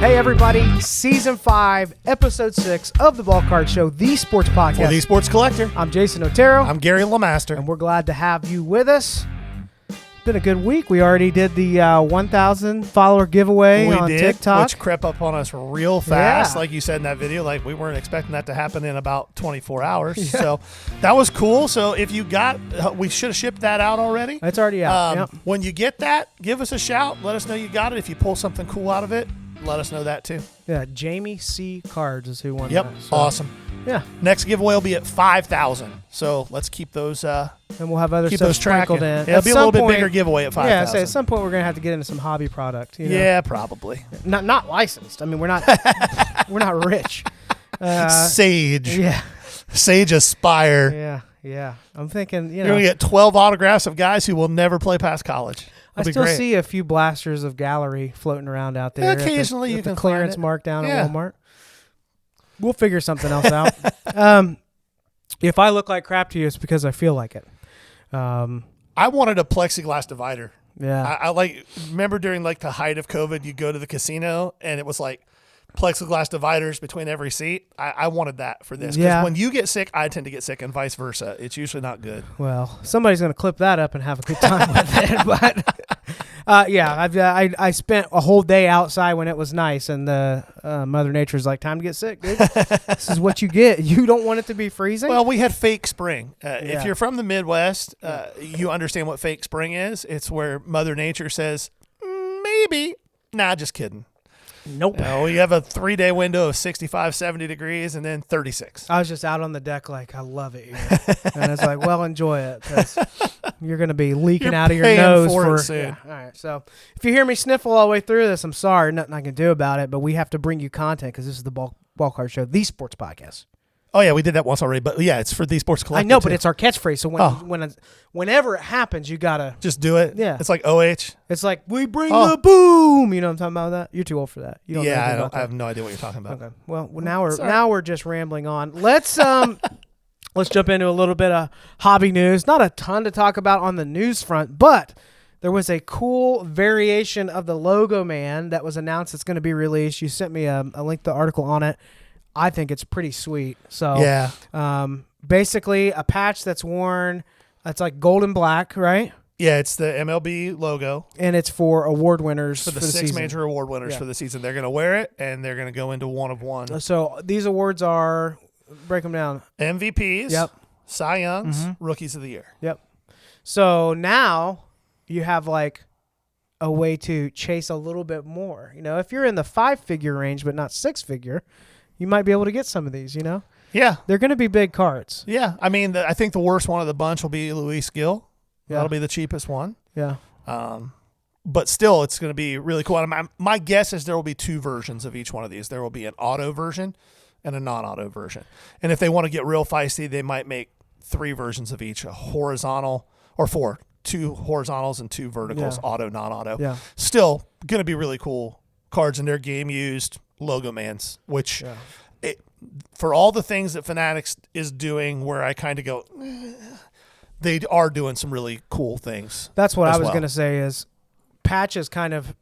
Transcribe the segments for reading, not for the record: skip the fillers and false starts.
Hey everybody, Season 5, Episode 6 of the Ball Card Show, the sports podcast. For the Sports Collector. I'm Jason Otero. I'm Gary LeMaster. And we're glad to have you with us. It's been a good week. We already did the 1,000 follower giveaway on TikTok. Which crept up on us real fast. Yeah. Like you said in that video, like we weren't expecting that to happen in about 24 hours. Yeah. So that was cool. So if you got, we should have shipped that out already. It's already out. Yep. When you get that, give us a shout. Let us know you got it. If you pull something cool out of it, let us know that too. Yeah, Jamie C. Cards is who won that. Yep, so. Awesome. Yeah. Next giveaway will be at 5,000. So let's keep those. And we'll have other stuff sprinkled in. It'll be a little bit bigger giiveway at 5,000. Yeah, so at some point we're going to have to get into some hobby product. You know? Yeah, probably. Not licensed. I mean, we're not we're not rich. Sage. Yeah. Sage Aspire. Yeah. I'm thinking, you're going to get 12 autographs of guys who will never play past college. I still see a few blasters of Gallery floating around out there. Occasionally you can the clearance find it. mark down at Walmart. We'll figure something else out. If I look like crap to you, it's because I feel like it. I wanted a plexiglass divider. Yeah. I remember during like the height of COVID, you go to the casino and it was like plexiglass dividers between every seat. I wanted that for this. Because when you get sick, I tend to get sick and vice versa. It's usually not good. Well, somebody's going to clip that up and have a good time with it. But I spent a whole day outside when it was nice, and Mother Nature's like, time to get sick, dude. This is what you get. You don't want it to be freezing? Well, we had fake spring. If you're from the Midwest, you understand what fake spring is. It's where Mother Nature says, maybe. Nah, just kidding. Nope. No, you have a 3-day window of 65, 70 degrees, and then 36. I was just out on the deck like, I love it here. And it's like, well, enjoy it, because you're going to be leaking out of your nose for it soon. Yeah. All right. So if you hear me sniffle all the way through this, I'm sorry. Nothing I can do about it, but we have to bring you content because this is the Ball Card Show, the sports podcast. Oh, yeah, we did that once already. But, yeah, it's for the Sports Collector. I know, too. but it's our catchphrase. So whenever it happens, you got to just do it. Yeah. It's like OH. It's like, we bring the boom. You know what I'm talking about that? You're too old for that. You don't know I have no idea what you're talking about. Okay. Well, now we're just rambling on. Let's jump into a little bit of hobby news. Not a ton to talk about on the news front, but there was a cool variation of the Logo Man that was announced it's going to be released. You sent me a link to the article on it. I think it's pretty sweet. So basically a patch that's worn, it's like gold and black, right? Yeah, it's the MLB logo. And it's for award winners for the 6 season. major award winners for the season. They're going to wear it, and they're going to go into one of one. So these awards are, break them down. MVPs, Cy Youngs, Rookies of the Year. Yep. So now you have like a way to chase a little bit more. You know, if you're in the 5-figure range but not 6-figure, you might be able to get some of these, you know? Yeah. They're going to be big cards. Yeah. I mean, I think the worst one of the bunch will be Luis Gil. Yeah. That'll be the cheapest one. Yeah. But still, it's going to be really cool. And my guess is there will be 2 versions of each one of these. There will be an auto version and a non-auto version. And if they want to get real feisty, they might make 3 versions of each, a horizontal, or 4. 2 horizontals and 2 verticals, auto, non-auto. Yeah. Still going to be really cool cards in their game used Logo Mans, which for all the things that Fanatics is doing where I kind of go, they are doing some really cool things. That's what I was going to say is patches kind of,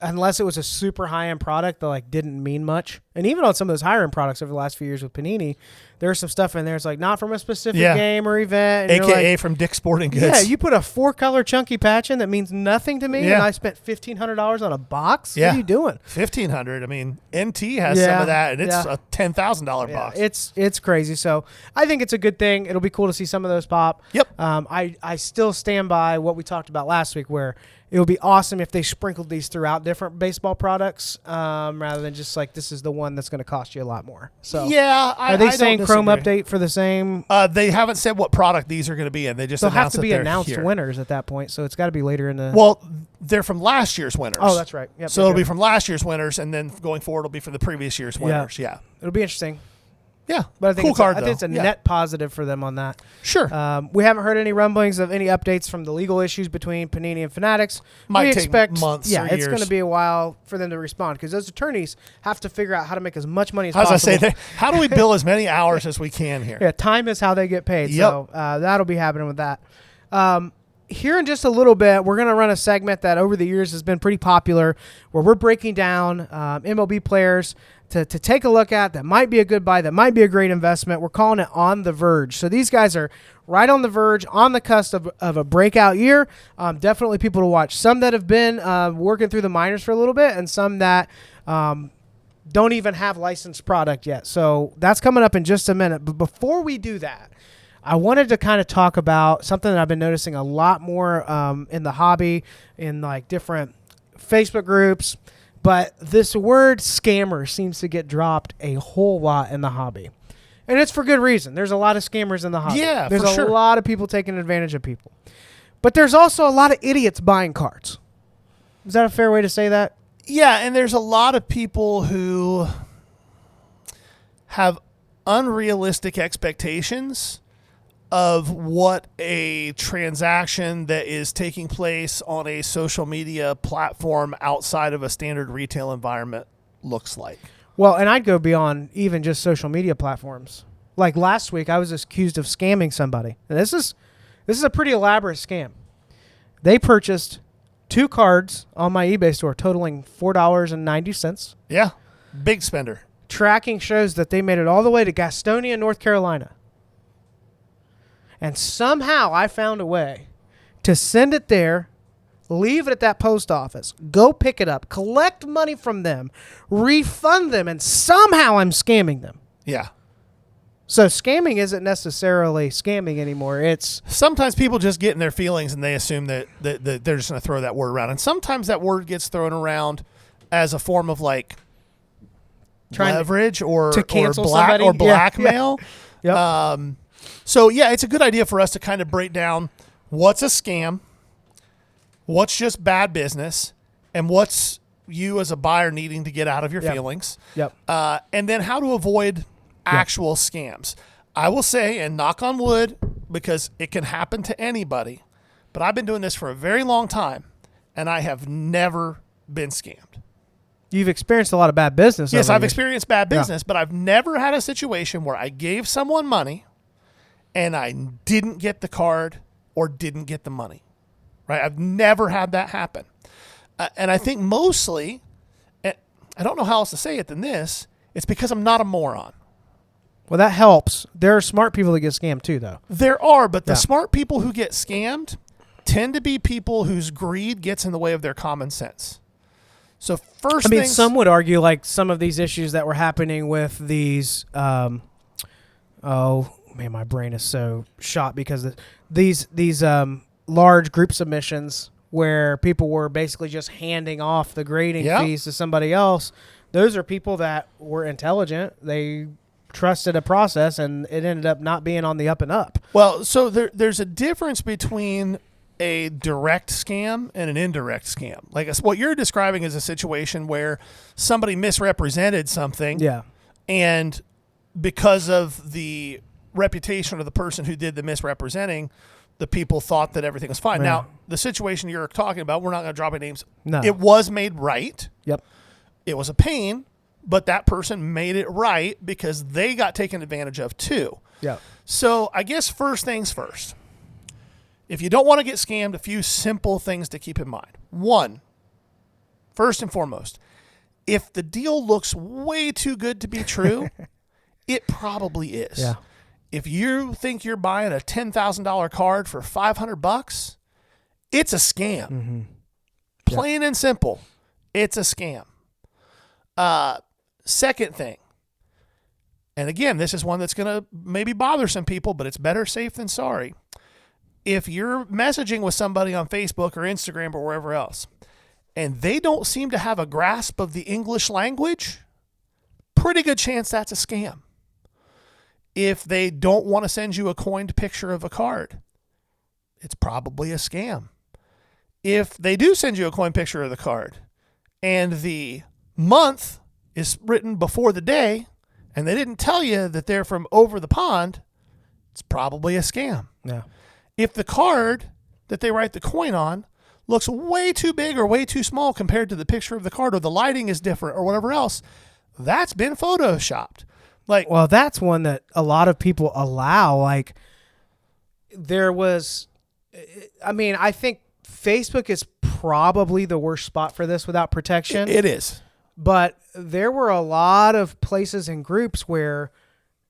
unless it was a super high-end product that like didn't mean much. And even on some of those higher-end products over the last few years with Panini, there's some stuff in there. It's like not from a specific game or event. And AKA from Dick's Sporting Goods. Yeah, you put a 4-color chunky patch in that means nothing to me, and I spent $1,500 on a box. Yeah. What are you doing? $1,500. I mean, NT has some of that, and it's a $10,000 box. It's crazy. So I think it's a good thing. It'll be cool to see some of those pop. Yep. I still stand by what we talked about last week, where it would be awesome if they sprinkled these throughout different baseball products, rather than just like this is the one that's going to cost you a lot more. So are they saying Chrome update for the same? They haven't said what product these are going to be in. They just they'll have to that be they're announced here. winners at that point. So it's got to be later in the. Well, they're from last year's winners. Oh, that's right. Yep, so it'll be from last year's winners, and then going forward, it'll be from the previous year's winners. Yeah. It'll be interesting. Yeah, but I think cool card, I think it's a net positive for them on that. Sure. We haven't heard any rumblings of any updates from the legal issues between Panini and Fanatics. Might take months or years. It's going to be a while for them to respond because those attorneys have to figure out how to make as much money as possible. As I say, how do we bill as many hours as we can here? Yeah, time is how they get paid. Yep. So that'll be happening with that. here in just a little bit, we're going to run a segment that over the years has been pretty popular where we're breaking down MLB players to take a look at that might be a good buy, that might be a great investment. We're calling it On the Verge. So these guys are right on the verge, on the cusp of a breakout year. Definitely people to watch. Some that have been working through the minors for a little bit and some that don't even have licensed product yet. So that's coming up in just a minute. But before we do that, I wanted to kind of talk about something that I've been noticing a lot more in the hobby, in like different Facebook groups. But this word scammer seems to get dropped a whole lot in the hobby. And it's for good reason. There's a lot of scammers in the hobby. Yeah, there's for a sure. lot of people taking advantage of people. But there's also a lot of idiots buying cards. Is that a fair way to say that? Yeah, and there's a lot of people who have unrealistic expectations of what a transaction that is taking place on a social media platform outside of a standard retail environment looks like. Well, and I'd go beyond even just social media platforms. Like last week, I was accused of scamming somebody. And this is a pretty elaborate scam. They purchased 2 cards on my eBay store totaling $4.90. Yeah, big spender. Tracking shows that they made it all the way to Gastonia, North Carolina. And somehow I found a way to send it there, leave it at that post office, go pick it up, collect money from them, refund them, and somehow I'm scamming them. Yeah. So scamming isn't necessarily scamming anymore. It's sometimes people just get in their feelings and they assume that they're just going to throw that word around. And sometimes that word gets thrown around as a form of like leverage or cancel black somebody. or blackmail. Yeah. Yep. So, yeah, it's a good idea for us to kind of break down what's a scam, what's just bad business, and what's you as a buyer needing to get out of your feelings. Yep. And then how to avoid actual scams. I will say, and knock on wood, because it can happen to anybody, but I've been doing this for a very long time, and I have never been scammed. You've experienced a lot of bad business. Yes, I've years. experienced bad business, but I've never had a situation where I gave someone money and I didn't get the card or didn't get the money, right? I've never had that happen. And I think mostly, I don't know how else to say it than this, it's because I'm not a moron. Well, that helps. There are smart people that get scammed too, though. There are, but the smart people who get scammed tend to be people whose greed gets in the way of their common sense. So some would argue like some of these issues that were happening with these, man, my brain is so shot because these large group submissions where people were basically just handing off the grading fees to somebody else. Those are people that were intelligent. They trusted a process, and it ended up not being on the up and up. Well, so there's a difference between a direct scam and an indirect scam. Like what you're describing is a situation where somebody misrepresented something. Yeah. And because of the reputation of the person who did the misrepresenting, the people thought that everything was fine. Yeah. Now, the situation you're talking about, we're not going to drop any names. No. It was made right. Yep. It was a pain, but that person made it right because they got taken advantage of too. Yeah. So I guess first things first. If you don't want to get scammed, a few simple things to keep in mind. One, first and foremost, if the deal looks way too good to be true, it probably is. Yeah. If you think you're buying a $10,000 card for $500, it's a scam. Mm-hmm. Plain and simple, it's a scam. Second thing, and again, this is one that's going to maybe bother some people, but it's better safe than sorry. If you're messaging with somebody on Facebook or Instagram or wherever else, and they don't seem to have a grasp of the English language, pretty good chance that's a scam. If they don't want to send you a coined picture of a card, it's probably a scam. If they do send you a coined picture of the card and the month is written before the day and they didn't tell you that they're from over the pond, it's probably a scam. Yeah. If the card that they write the coin on looks way too big or way too small compared to the picture of the card, or the lighting is different or whatever else, that's been photoshopped. Well, that's one that a lot of people allow. Like, there was I mean, I think Facebook is probably the worst spot for this without protection. It is. But there were a lot of places and groups where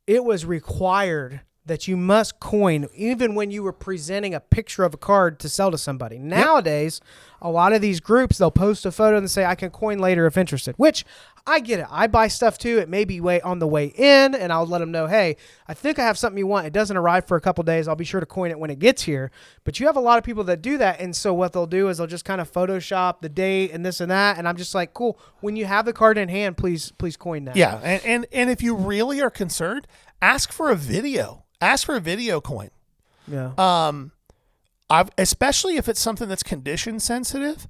it was required that you must coin even when you were presenting a picture of a card to sell to somebody. Nowadays, a lot of these groups, they'll post a photo and say, I can coin later if interested, which I get it. I buy stuff too. It may be on the way in, and I'll let them know, hey, I think I have something you want. It doesn't arrive for a couple days. I'll be sure to coin it when it gets here. But you have a lot of people that do that, and so what they'll do is they'll just kind of Photoshop the date and this and that, and I'm just like, cool. When you have the card in hand, please coin that. Yeah, and if you really are concerned, ask for a video. Ask for a video coin. Yeah. Especially if it's something that's condition sensitive.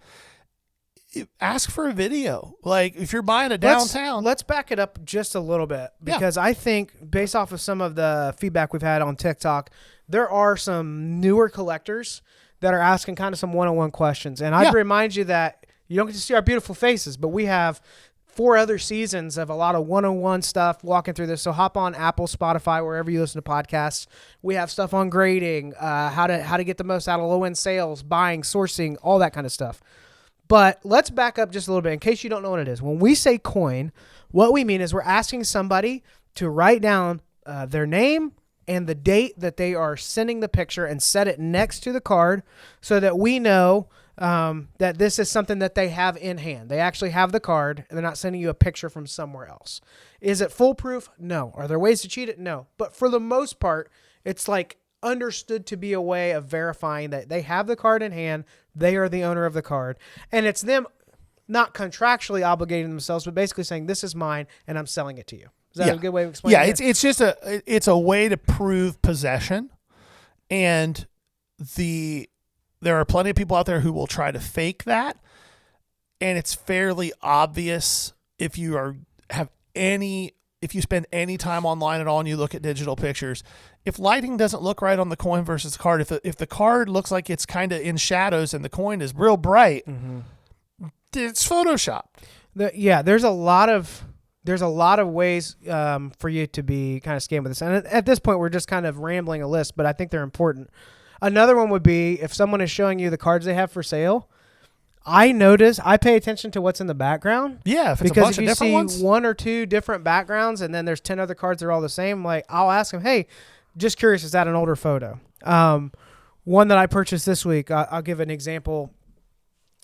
Ask for a video. Like if you're buying a downtown. Let's back it up just a little bit because I think based off of some of the feedback we've had on TikTok, there are some newer collectors that are asking kind of some one-on-one questions. And I'd remind you that you don't get to see our beautiful faces, but we have 4 other seasons of a lot of one-on-one stuff walking through this. So hop on Apple, Spotify, wherever you listen to podcasts. We have stuff on grading, how to get the most out of low-end sales, buying, sourcing, all that kind of stuff. But let's back up just a little bit in case you don't know what it is. When we say coin, what we mean is we're asking somebody to write down their name and the date that they are sending the picture and set it next to the card so that we know that this is something that they have in hand. They actually have the card and they're not sending you a picture from somewhere else. Is it foolproof? No. Are there ways to cheat it? No. But for the most part, it's like understood to be a way of verifying that they have the card in hand, they are the owner of the card, and it's them not contractually obligating themselves, but basically saying, this is mine and I'm selling it to you. Is that a good way of explaining it? Yeah, it's just a way to prove possession, and there are plenty of people out there who will try to fake that, and it's fairly obvious if you spend any time online at all and you look at digital pictures. If lighting doesn't look right on the coin versus the card, if the card looks like it's kind of in shadows and the coin is real bright, it's photoshopped. There's a lot of ways for you to be kind of scammed with this. And at this point, we're just kind of rambling a list, but I think they're important. Another one would be if someone is showing you the cards they have for sale. I pay attention to what's in the background. Yeah, if it's a bunch of different ones. Because if you see 1 or 2 different backgrounds and then there's 10 other cards that are all the same, like I'll ask them, hey, just curious, is that an older photo? One that I purchased this week, I'll give an example.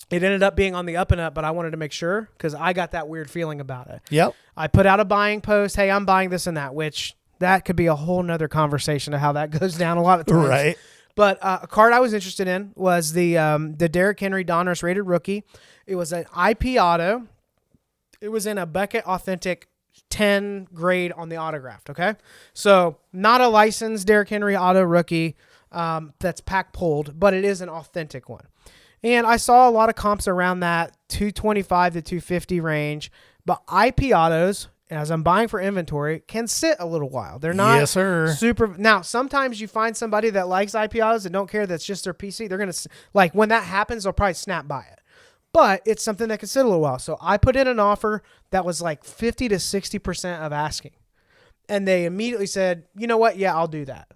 It ended up being on the up and up, but I wanted to make sure because I got that weird feeling about it. Yep. I put out a buying post, hey, I'm buying this and that, which that could be a whole nother conversation of how that goes down a lot of times. Right. But a card I was interested in was the Derrick Henry Donruss rated rookie. It was an IP auto. It was in a Beckett Authentic 10 grade on the autographed, okay? So not a licensed Derrick Henry auto rookie that's pack pulled, but it is an authentic one. And I saw a lot of comps around that 225 to 250 range, but IP autos, as I'm buying for inventory, can sit a little while. They're not super. Now, sometimes you find somebody that likes IP autos and don't care that's just their PC. They're going to, like, when that happens, they'll probably snap by it. But it's something that can sit a little while. So I put in an offer that was like 50 to 60% of asking. And they immediately said, you know what? Yeah, I'll do that.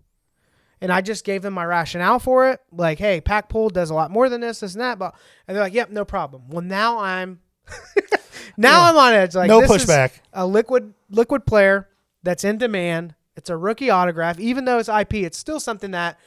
And I just gave them my rationale for it. Like, hey, pack pull does a lot more than this and that. But, and they're like, yep, no problem. Well, now I'm... I'm on edge. Like, no this pushback. Is a liquid player that's in demand. It's a rookie autograph. Even though it's IP, it's still something that,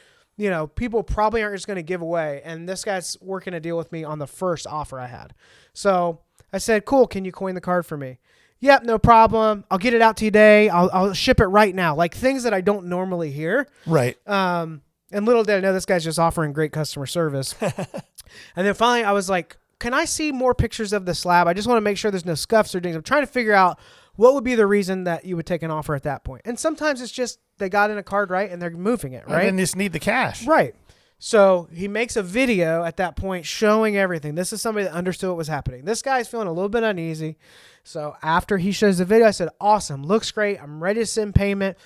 people probably aren't just going to give away. And this guy's working a deal with me on the first offer I had. So I said, cool, can you coin the card for me? Yep, no problem. I'll get it out to you today. I'll ship it right now. Like things that I don't normally hear. Right. And little did I know this guy's just offering great customer service. And then finally I was like, can I see more pictures of the slab? I just want to make sure there's no scuffs or dings. I'm trying to figure out what would be the reason that you would take an offer at that point. And sometimes it's just they got in a card right and they're moving it, right? And they just need the cash. Right. So he makes a video at that point showing everything. This is somebody that understood what was happening. This guy's feeling a little bit uneasy. So after he shows the video, I said, awesome, looks great. I'm ready to send payment.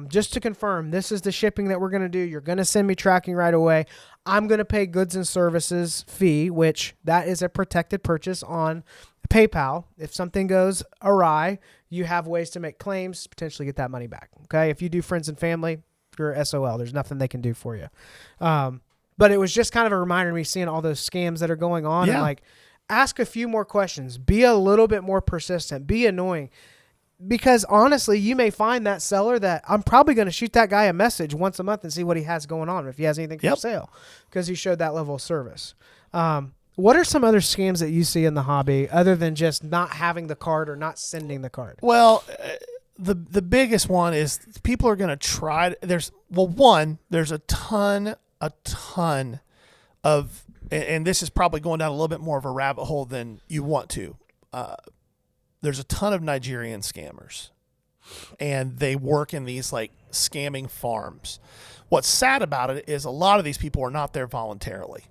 Just to confirm, this is the shipping that we're going to do. You're going to send me tracking right away. I'm going to pay goods and services fee, which that is a protected purchase on PayPal. If something goes awry, you have ways to make claims, potentially get that money back. Okay. If you do friends and family, you're SOL. There's nothing they can do for you. But it was just kind of a reminder to me seeing all those scams that are going on. Yeah. And like, ask a few more questions. Be a little bit more persistent. Be annoying. Because honestly, you may find that seller that I'm probably going to shoot that guy a message once a month and see what he has going on, if he has anything for sale, because he showed that level of service. What are some other scams that you see in the hobby other than just not having the card or not sending the card? Well, the biggest one is people are going to try. There's a ton of, and this is probably going down a little bit more of a rabbit hole than you want to. There's a ton of Nigerian scammers, and they work in these like scamming farms. What's sad about it is a lot of these people are not there voluntarily.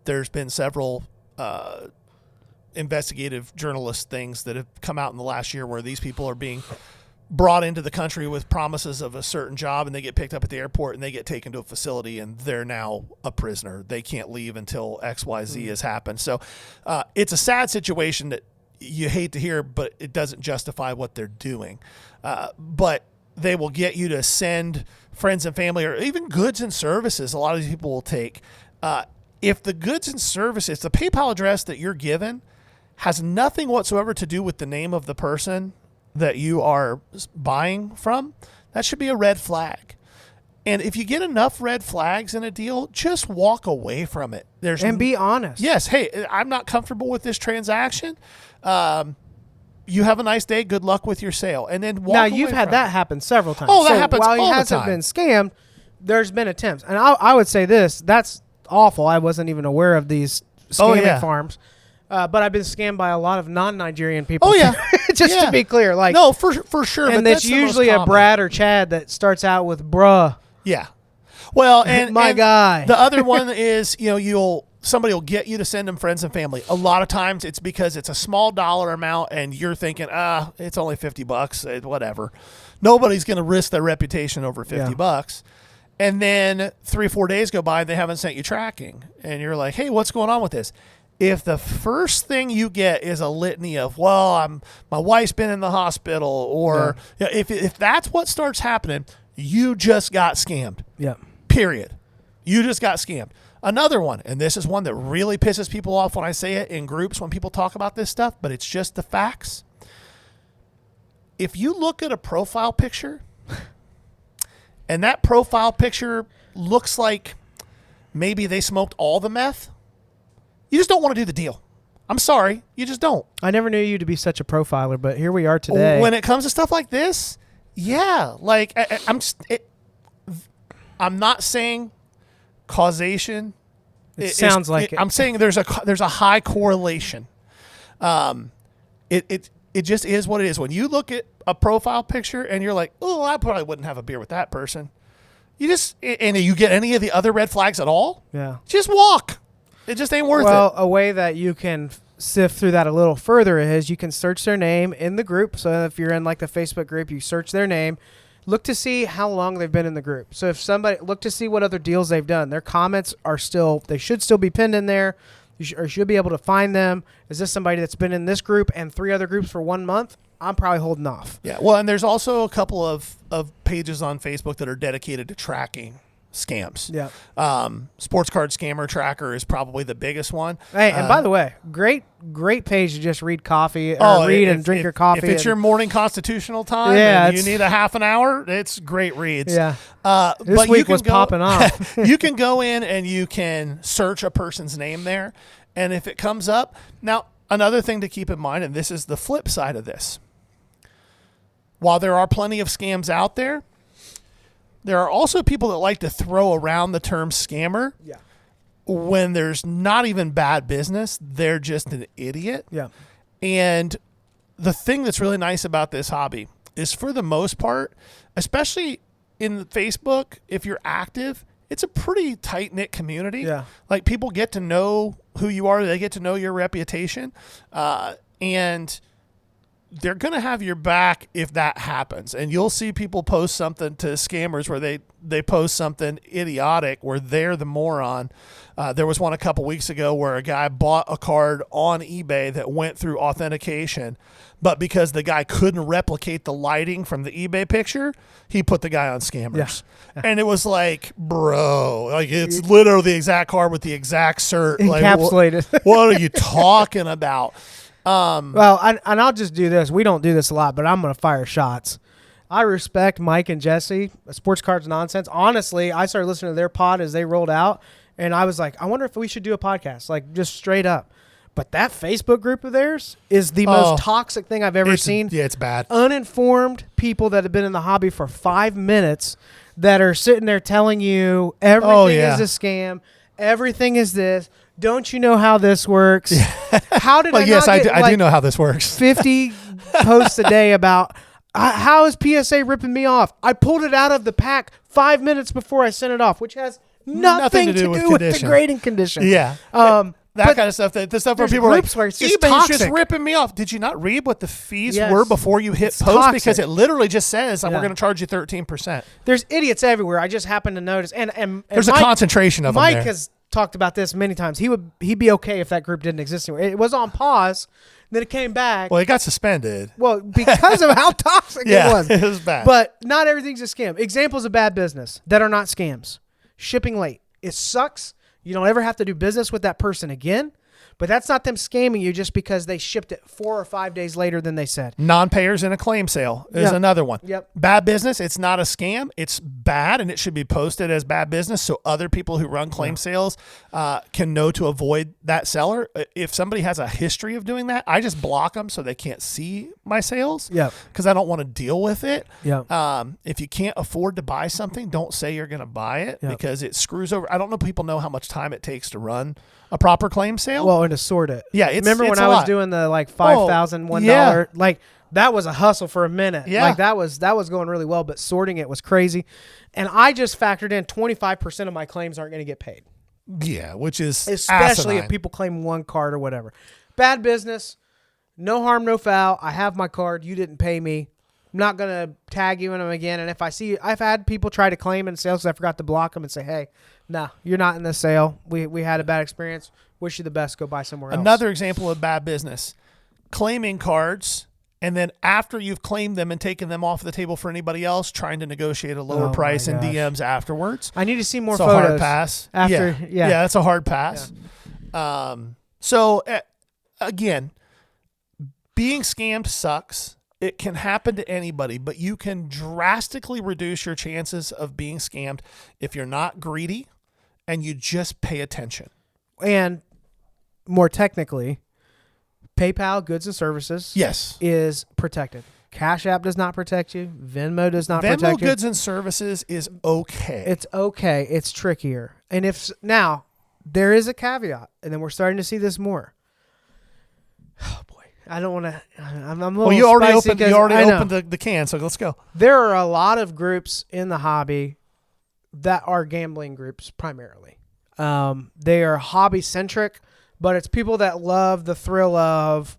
There's been several investigative journalist things that have come out in the last year where these people are being brought into the country with promises of a certain job, and they get picked up at the airport and they get taken to a facility and they're now a prisoner. They can't leave until XYZ has happened. So it's a sad situation that you hate to hear, but it doesn't justify what they're doing. But they will get you to send friends and family or even goods and services. A lot of these people will take. If the goods and services, the PayPal address that you're given has nothing whatsoever to do with the name of the person that you are buying from, that should be a red flag. And if you get enough red flags in a deal, just walk away from it. And be honest. Yes. Hey, I'm not comfortable with this transaction. You have a nice day. Good luck with your sale. And then walk Now, away you've had from that it. happen several times. Oh, that happens while he all the hasn't time. been scammed, there's been attempts. And I would say this, that's awful. I wasn't even aware of these scamming farms. But I've been scammed by a lot of non-Nigerian people. Oh, yeah. Just to be clear. Like, no, for sure. And but it's usually a Brad or Chad that starts out with bruh. Yeah. Well, and my and guy. The other one is, somebody will get you to send them friends and family. A lot of times it's because it's a small dollar amount and you're thinking, it's only $50, whatever. Nobody's going to risk their reputation over $50. And then 3 or 4 days go by and they haven't sent you tracking. And you're like, hey, what's going on with this? If the first thing you get is a litany of, my wife's been in the hospital, or if that's what starts happening, you just got scammed. Yeah. Period. You just got scammed. Another one, and this is one that really pisses people off when I say it in groups when people talk about this stuff, but it's just the facts. If you look at a profile picture and that profile picture looks like maybe they smoked all the meth, you just don't want to do the deal. I'm sorry. You just don't. I never knew you to be such a profiler, but here we are today. When it comes to stuff like this, like I'm not saying causation. It sounds like it. I'm saying there's a high correlation. It just is what it is. When you look at a profile picture and you're like, oh, I probably wouldn't have a beer with that person. And you get any of the other red flags at all? Yeah. Just walk. It just ain't worth it. Well, a way that you can sift through that a little further is you can search their name in the group. So if you're in like the Facebook group, you search their name. Look to see how long they've been in the group. So if look to see what other deals they've done. Their comments they should still be pinned in there. You should be able to find them. Is this somebody that's been in this group and 3 other groups for 1 month? I'm probably holding off. Yeah. Well, and there's also a couple of pages on Facebook that are dedicated to tracking scams. Yeah. Sports Card Scammer Tracker is probably the biggest one. Hey, and by the way, great page to just read coffee or and drink your coffee. If it's your morning constitutional time and you need a half an hour, it's great reads. Yeah. This week was popping off. You can go in and you can search a person's name there. And if it comes up, now another thing to keep in mind, and this is the flip side of this. While there are plenty of scams out there, there are also people that like to throw around the term scammer. Yeah. When there's not even bad business, they're just an idiot. Yeah. And the thing that's really nice about this hobby is, for the most part, especially in Facebook, if you're active, it's a pretty tight-knit community. Yeah. Like, people get to know who you are. They get to know your reputation. And they're going to have your back if that happens. And you'll see people post something to scammers where they post something idiotic where they're the moron. There was one a couple weeks ago where a guy bought a card on eBay that went through authentication, but because the guy couldn't replicate the lighting from the eBay picture, he put the guy on scammers. Yeah. And it was like, bro, like it's literally the exact card with the exact cert. Encapsulated. Like, what are you talking about? Well, and I'll just do this. We don't do this a lot, but I'm going to fire shots. I respect Mike and Jesse, Sports Cards Nonsense. Honestly, I started listening to their pod as they rolled out, and I was like, I wonder if we should do a podcast, like just straight up. But that Facebook group of theirs is the most toxic thing I've ever seen. Yeah, it's bad. Uninformed people that have been in the hobby for 5 minutes that are sitting there telling you everything is a scam, everything is this. Don't you know how this works? How did I do know how this works. 50 posts a day about how is PSA ripping me off? I pulled it out of the pack 5 minutes before I sent it off, which has nothing to do with the grading condition. Yeah. That kind of stuff. The stuff where people are like, where it's just eBay's toxic. just ripping me off. Did you not read what the fees were before you hit post? Toxic. Because it literally just says we're going to charge you 13%. There's idiots everywhere. I just happen to notice. And there's a concentration of them there. Mike has talked about this many times. He'd be okay if that group didn't exist anymore. It was on pause, then it came back. Well, it got suspended. Well, because of how toxic it was. It was bad. But not everything's a scam. Examples of bad business that are not scams. Shipping late. It sucks. You don't ever have to do business with that person again. But that's not them scamming you just because they shipped it 4 or 5 days later than they said. Non-payers in a claim sale is another one. Yep. Bad business, it's not a scam. It's bad, and it should be posted as bad business so other people who run claim sales can know to avoid that seller. If somebody has a history of doing that, I just block them so they can't see my sales because I don't want to deal with it. If you can't afford to buy something, don't say you're going to buy it because it screws over. I don't know if people know how much time it takes to run a proper claim sale. Well, and to sort it. Yeah, remember when I was doing the like $5,001? Like that was a hustle for a minute. Yeah. Like that was going really well, but sorting it was crazy. And I just factored in 25% of my claims aren't going to get paid. Yeah, which is especially asinine. if people claim one card or whatever. Bad business. No harm, no foul. I have my card. You didn't pay me. I'm not going to tag you in them again. And if I see, I've had people try to claim in sales because I forgot to block them and say, hey, no, you're not in this sale. We had a bad experience. Wish you the best. Go buy somewhere else. Another example of bad business, claiming cards, and then after you've claimed them and taken them off the table for anybody else, trying to negotiate a lower price in DMs afterwards. I need to see more it's photos. A hard pass. After, yeah, that's a hard pass. Yeah. Again, being scammed sucks. It can happen to anybody, but you can drastically reduce your chances of being scammed if you're not greedy and you just pay attention. And more technically, PayPal goods and services is protected. Cash App does not protect you. Venmo does not protect you. Venmo goods and services is okay. It's okay. It's trickier. And now there is a caveat, and then we're starting to see this more. Oh boy, I don't want to. I'm a little. Well, you already opened the can, so let's go. There are a lot of groups in the hobby that are gambling groups primarily. They are hobby centric, but it's people that love the thrill of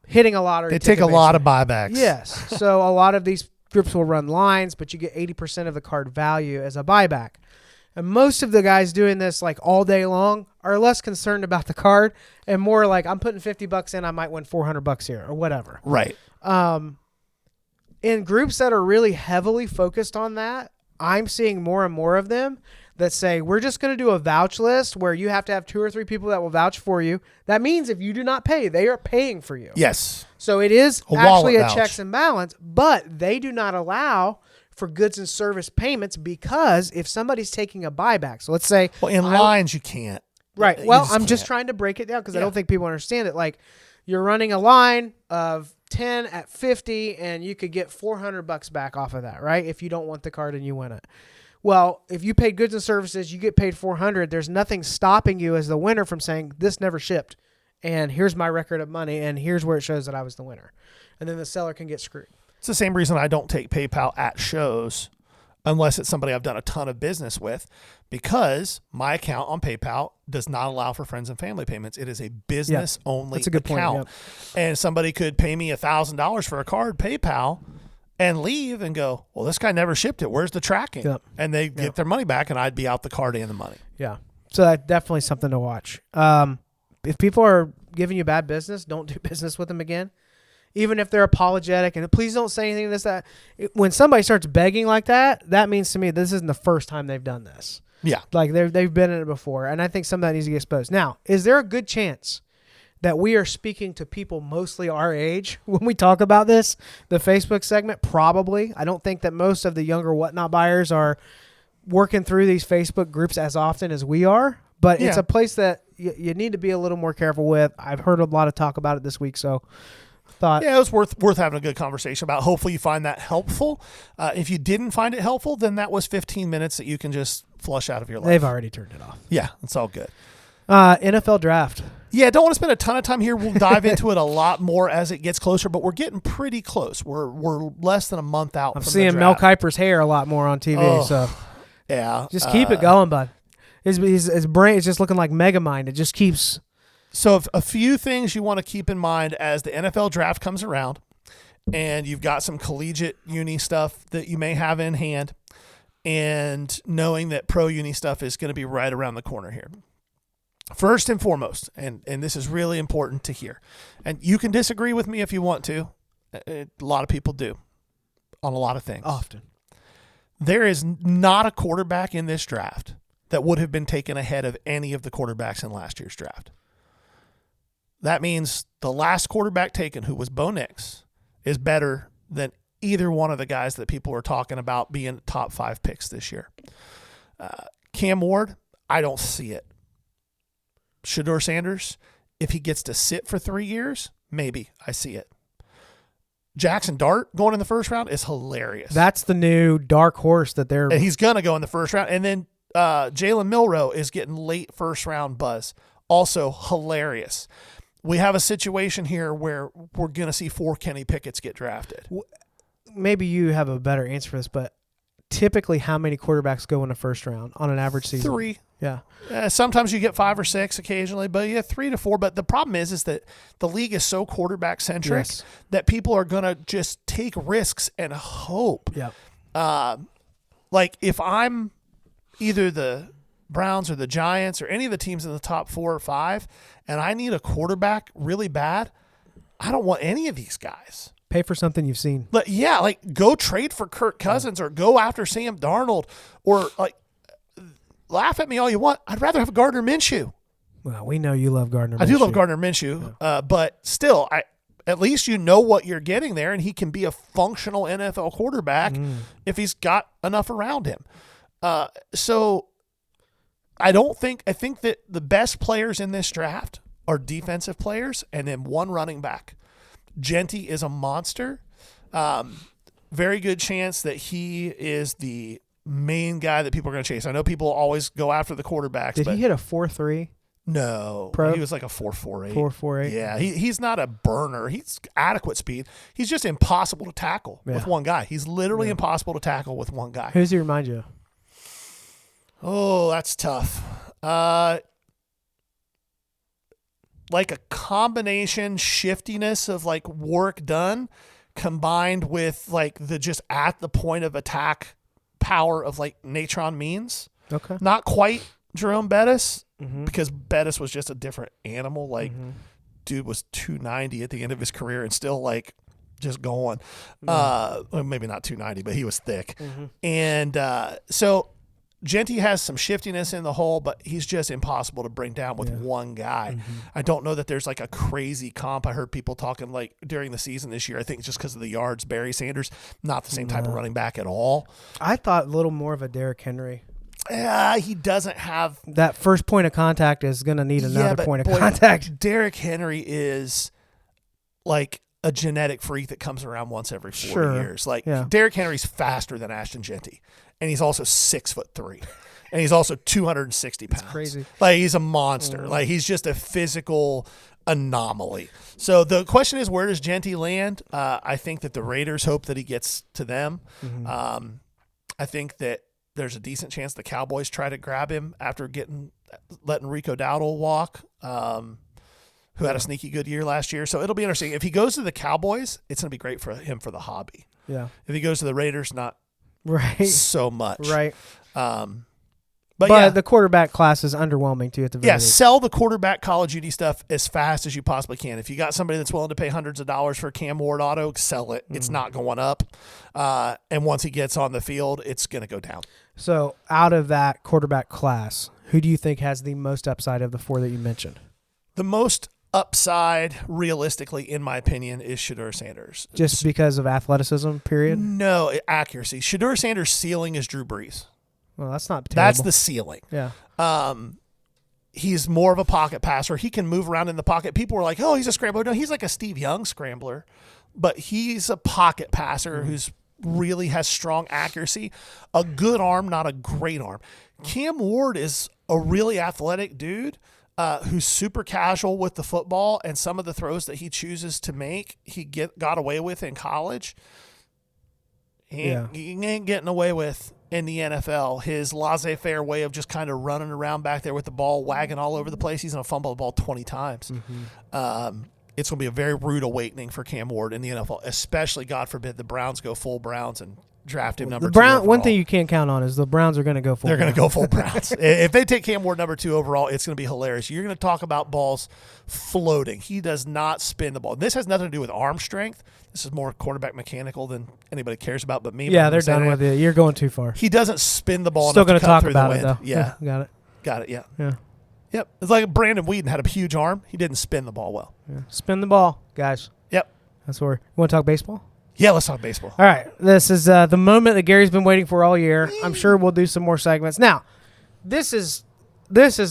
hitting a lottery. They take a lot of buybacks. Yes. So a lot of these groups will run lines, but you get 80% of the card value as a buyback. And most of the guys doing this like all day long are less concerned about the card and more like, I'm putting $50 in, I might win $400 here or whatever. Right. In groups that are really heavily focused on that, I'm seeing more and more of them that say, we're just going to do a vouch list where you have to have 2 or 3 people that will vouch for you. That means if you do not pay, they are paying for you. Yes. So it is actually a vouch. checks and balance, but they do not allow for goods and service payments because if somebody's taking a buyback, so let's say... Well, in lines, you can't. Right. Well, I'm just trying to break it down because I don't think people understand it. Like, you're running a line of 10 at 50 and you could get $400 back off of that, right? If you don't want the card and you win it. Well, if you paid goods and services, you get paid $400. There's nothing stopping you as the winner from saying, this never shipped, and here's my record of money, and here's where it shows that I was the winner. And then the seller can get screwed. It's the same reason I don't take PayPal at shows. unless it's somebody I've done a ton of business with, because my account on PayPal does not allow for friends and family payments. It is a business only That's a good account. point. And somebody could pay me $1,000 for a card, PayPal, and leave and go, well, this guy never shipped it. Where's the tracking? Yep. And they get their money back, and I'd be out the card and the money. Yeah. So that's definitely something to watch. If people are giving you bad business, don't do business with them again. Even if they're apologetic, and please don't say anything to this, that. When somebody starts begging like that, that means to me this isn't the first time they've done this. Yeah. Like they've been in it before, and I think some of that needs to get exposed. Now, is there a good chance that we are speaking to people mostly our age when we talk about this, the Facebook segment? Probably. I don't think that most of the younger whatnot buyers are working through these Facebook groups as often as we are, but it's a place that you need to be a little more careful with. I've heard a lot of talk about it this week, so thought. Yeah, it was worth having a good conversation about. Hopefully you find that helpful. If you didn't find it helpful, then that was 15 minutes that you can just flush out of your life. They've already turned it off. Yeah, it's all good. NFL draft. Yeah, don't want to spend a ton of time here. We'll dive into it a lot more as it gets closer, but we're getting pretty close. We're less than a month out. I'm from seeing the Mel draft. Kiper's hair a lot more on TV, so Yeah, just keep it going, bud. His brain is just looking like Megamind. It just keeps. So a few things you want to keep in mind as the NFL draft comes around, and you've got some collegiate uni stuff that you may have in hand, and knowing that pro uni stuff is going to be right around the corner here. First and foremost, and this is really important to hear, and you can disagree with me if you want to. A lot of people do on a lot of things. Often. There is not a quarterback in this draft that would have been taken ahead of any of the quarterbacks in last year's draft. That means the last quarterback taken, who was Bo Nix, is better than either one of the guys that people are talking about being top 5 picks this year. Cam Ward, I don't see it. Shedeur Sanders, if he gets to sit for 3 years, maybe I see it. Jackson Dart going in the first round is hilarious. That's the new dark horse that they're. And he's going to go in the first round. And then Jalen Milroe is getting late first round buzz. Also hilarious. We have a situation here where we're going to see 4 Kenny Pickett's get drafted. Maybe you have a better answer for this, but typically how many quarterbacks go in the first round on an average season? 3. Yeah. Sometimes you get 5 or 6 occasionally, but 3 to 4. But the problem is that the league is so quarterback centric that people are going to just take risks and hope. Yeah. Like if I'm either the Browns or the Giants or any of the teams in the top 4 or 5, and I need a quarterback really bad, I don't want any of these guys. Pay for something you've seen. But yeah, like go trade for Kirk Cousins or go after Sam Darnold or like laugh at me all you want. I'd rather have Gardner Minshew. Well, we know you love Gardner Minshew. I do love Gardner Minshew, but still, at least you know what you're getting there, and he can be a functional NFL quarterback if he's got enough around him. So I think that the best players in this draft are defensive players and then one running back. Genty is a monster. Very good chance that he is the main guy that people are going to chase. I know people always go after the quarterbacks. Did he hit a 4.3? No. Pro? He was like a 4.48. 4.48? Yeah, he's not a burner. He's adequate speed. He's just impossible to tackle with one guy. He's literally impossible to tackle with one guy. Who does he remind you of? Oh, that's tough. Like a combination shiftiness of like work done combined with like the just at the point of attack power of like Natron Means. Okay. Not quite Jerome Bettis because Bettis was just a different animal. Like dude was 290 at the end of his career and still like just going. Well, maybe not 290, but he was thick. And so Genty has some shiftiness in the hole, but he's just impossible to bring down with one guy. I don't know that there's like a crazy comp. I heard people talking like during the season this year. I think just because of the yards, Barry Sanders, not the same type of running back at all. I thought a little more of a Derrick Henry. He doesn't have that first point of contact is going to need another point of contact. Derrick Henry is like a genetic freak that comes around once every 4 years. Like Derrick Henry's faster than Ashton Genty. And he's also 6'3", and he's also 260 pounds. That's crazy. Like he's a monster. Like he's just a physical anomaly. So the question is, where does Genty land? I think that the Raiders hope that he gets to them. I think that there's a decent chance the Cowboys try to grab him after letting Rico Dowdle walk, who had a sneaky good year last year. So it'll be interesting. If he goes to the Cowboys, it's going to be great for him for the hobby. Yeah. If he goes to the Raiders, not right so much. Right. But But yeah, the quarterback class is underwhelming too at the very least. sell the quarterback Call of Duty stuff as fast as you possibly can. If you got somebody that's willing to pay hundreds of dollars for a Cam Ward auto, sell it. It's not going up. And once he gets on the field, it's going to go down. So out of that quarterback class, who do you think has the most upside of the 4 that you mentioned? The most upside, realistically, in my opinion, is Shedeur Sanders. Just because of athleticism, period? No, accuracy. Shedeur Sanders' ceiling is Drew Brees. Well, that's not terrible. That's the ceiling. Yeah. He's more of a pocket passer. He can move around in the pocket. People were like, oh, he's a scrambler. No, he's like a Steve Young scrambler. But he's a pocket passer who's really has strong accuracy. A good arm, not a great arm. Cam Ward is a really athletic dude who's super casual with the football, and some of the throws that he chooses to make, he got away with in college. He ain't getting away with in the NFL. His laissez-faire way of just kind of running around back there with the ball wagging all over the place. He's going to fumble the ball 20 times. It's going to be a very rude awakening for Cam Ward in the NFL, especially, God forbid, the Browns go full Browns and draft him number 2 overall. One thing you can't count on is the Browns are going to go full. They're going to go full Browns. If they take Cam Ward number 2 overall, it's going to be hilarious. You're going to talk about balls floating. He does not spin the ball. This has nothing to do with arm strength. This is more quarterback mechanical than anybody cares about but me. Yeah, they're done with it. You're going too far. He doesn't spin the ball Still enough to cut talk through about the it, wind. though. Yeah. Got it. Got it, yeah. Yeah. Yep. It's like Brandon Whedon had a huge arm. He didn't spin the ball well. Yeah. Spin the ball, guys. Yep. That's where. You want to talk baseball? Yeah, let's talk baseball. All right. This is the moment that Gary's been waiting for all year. I'm sure we'll do some more segments. Now, this is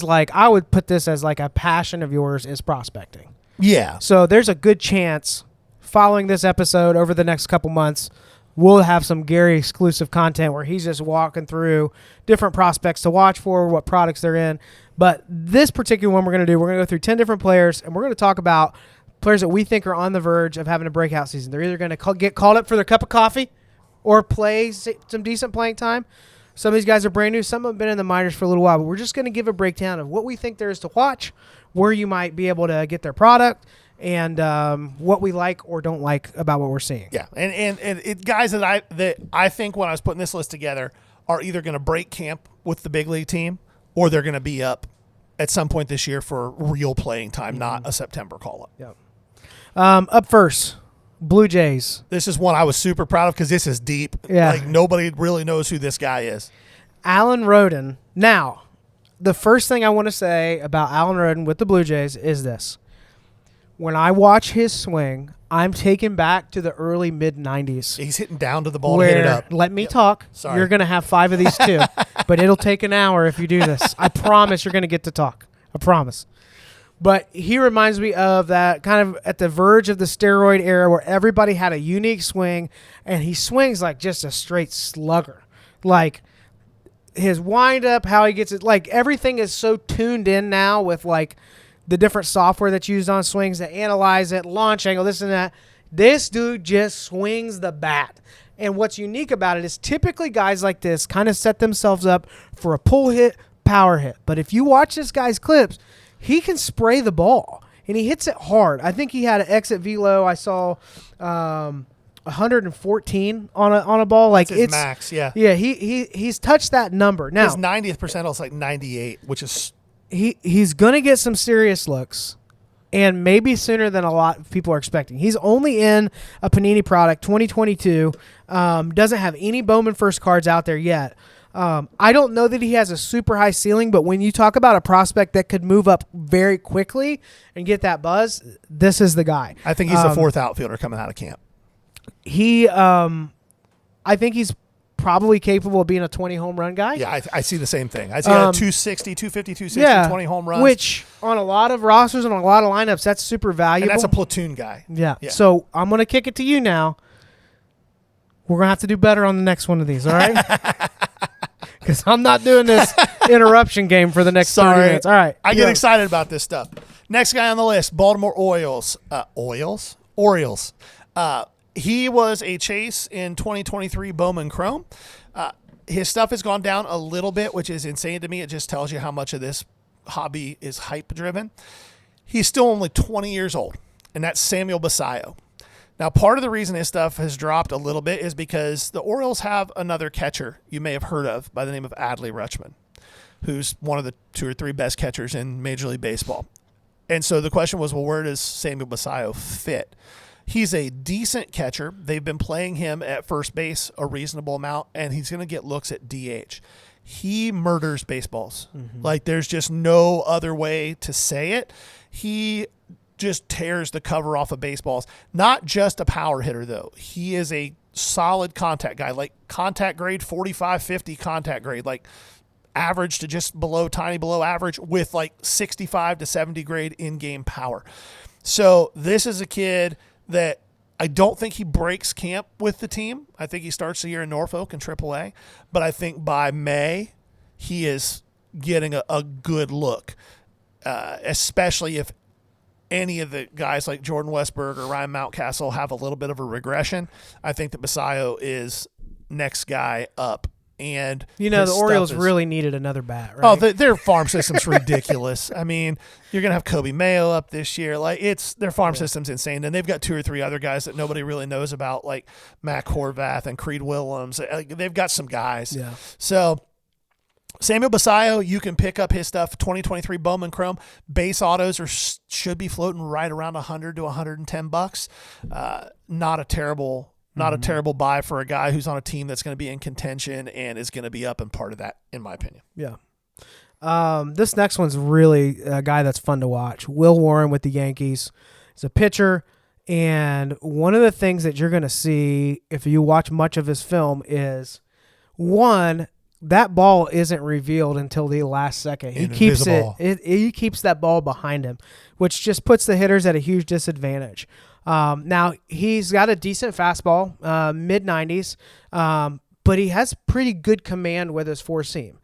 like, I would put this as like a passion of yours is prospecting. Yeah. So there's a good chance following this episode over the next couple months, we'll have some Gary exclusive content where he's just walking through different prospects to watch for, what products they're in. But this particular one we're going to go through 10 different players, and we're going to talk about players that we think are on the verge of having a breakout season. They're either going to get called up for their cup of coffee or play some decent playing time. Some of these guys are brand new. Some have been in the minors for a little while, but we're just going to give a breakdown of what we think there is to watch, where you might be able to get their product, and what we like or don't like about what we're seeing. Yeah, and guys that I think when I was putting this list together are either going to break camp with the big league team or they're going to be up at some point this year for real playing time, not a September call-up. Yep. Up first, Blue Jays. This is one I was super proud of because this is deep. Yeah. Like, nobody really knows who this guy is. Alan Roden. Now, the first thing I want to say about Alan Roden with the Blue Jays is this. When I watch his swing, I'm taken back to the early mid-'90s. He's hitting down to the ball to hit it up. Let me talk. Sorry. You're going to have 5 of these too, but it'll take an hour if you do this. I promise you're going to get to talk. I promise. But he reminds me of that kind of at the verge of the steroid era where everybody had a unique swing, and he swings like just a straight slugger. Like his windup, how he gets it, like everything is so tuned in now with like the different software that's used on swings that analyze it, launch angle, this and that. This dude just swings the bat. And what's unique about it is typically guys like this kind of set themselves up for a pull hit, power hit. But if you watch this guy's clips, he can spray the ball, and he hits it hard. I think he had an exit velo. I saw 114 on a ball. Like That's his it's max, yeah. Yeah, he's touched that number. Now his 90th percentile is like 98, which is he's going to get some serious looks, and maybe sooner than a lot of people are expecting. He's only in a Panini product 2022. Doesn't have any Bowman first cards out there yet. I don't know that he has a super high ceiling, but when you talk about a prospect that could move up very quickly and get that buzz, this is the guy. I think he's the 4th outfielder coming out of camp. I think he's probably capable of being a 20 home run guy. Yeah, I see the same thing. I see a 260, 250, 260, yeah, 20 home runs. Which on a lot of rosters and a lot of lineups, that's super valuable. And that's a platoon guy. Yeah. So I'm going to kick it to you now. We're going to have to do better on the next one of these, all right? Because I'm not doing this interruption game for the next 30 minutes. All right. I get excited about this stuff. Next guy on the list, Baltimore Orioles. Orioles. He was a chase in 2023 Bowman Chrome. his stuff has gone down a little bit, which is insane to me. It just tells you how much of this hobby is hype driven. He's still only 20 years old, and that's Samuel Basayo. Now, part of the reason his stuff has dropped a little bit is because the Orioles have another catcher you may have heard of by the name of Adley Rutschman, who's one of the 2 or 3 best catchers in Major League Baseball. And so the question was, well, where does Samuel Basayo fit? He's a decent catcher. They've been playing him at first base a reasonable amount, and he's going to get looks at DH. He murders baseballs. Like, there's just no other way to say it. He just tears the cover off of baseballs. Not just a power hitter, though. He is a solid contact guy, like contact grade, 45, 50 contact grade, like average to just below, tiny below average, with like 65 to 70 grade in-game power. So this is a kid that I don't think he breaks camp with the team. I think he starts the year in Norfolk in AAA. But I think by May, he is getting a good look, especially if any of the guys like Jordan Westberg or Ryan Mountcastle have a little bit of a regression. I think that Basayo is next guy up. And the Orioles really needed another bat, right? Oh, their farm system's ridiculous. I mean, you're going to have Kobe Mayo up this year. Like, their farm system's insane. And they've got 2 or 3 other guys that nobody really knows about, like Mac Horvath and Creed Willems. They've got some guys. Yeah. So Samuel Basayo, you can pick up his stuff. 2023 Bowman Chrome base autos should be floating right around $100 to $110. Not a terrible buy for a guy who's on a team that's going to be in contention and is going to be up and part of that, in my opinion. Yeah. This next one's really a guy that's fun to watch. Will Warren with the Yankees. He's a pitcher, and one of the things that you're going to see if you watch much of his film is, one, that ball isn't revealed until the last second. He keeps he keeps that ball behind him, which just puts the hitters at a huge disadvantage. Now, he's got a decent fastball, mid-90s, but he has pretty good command with his 4-seam.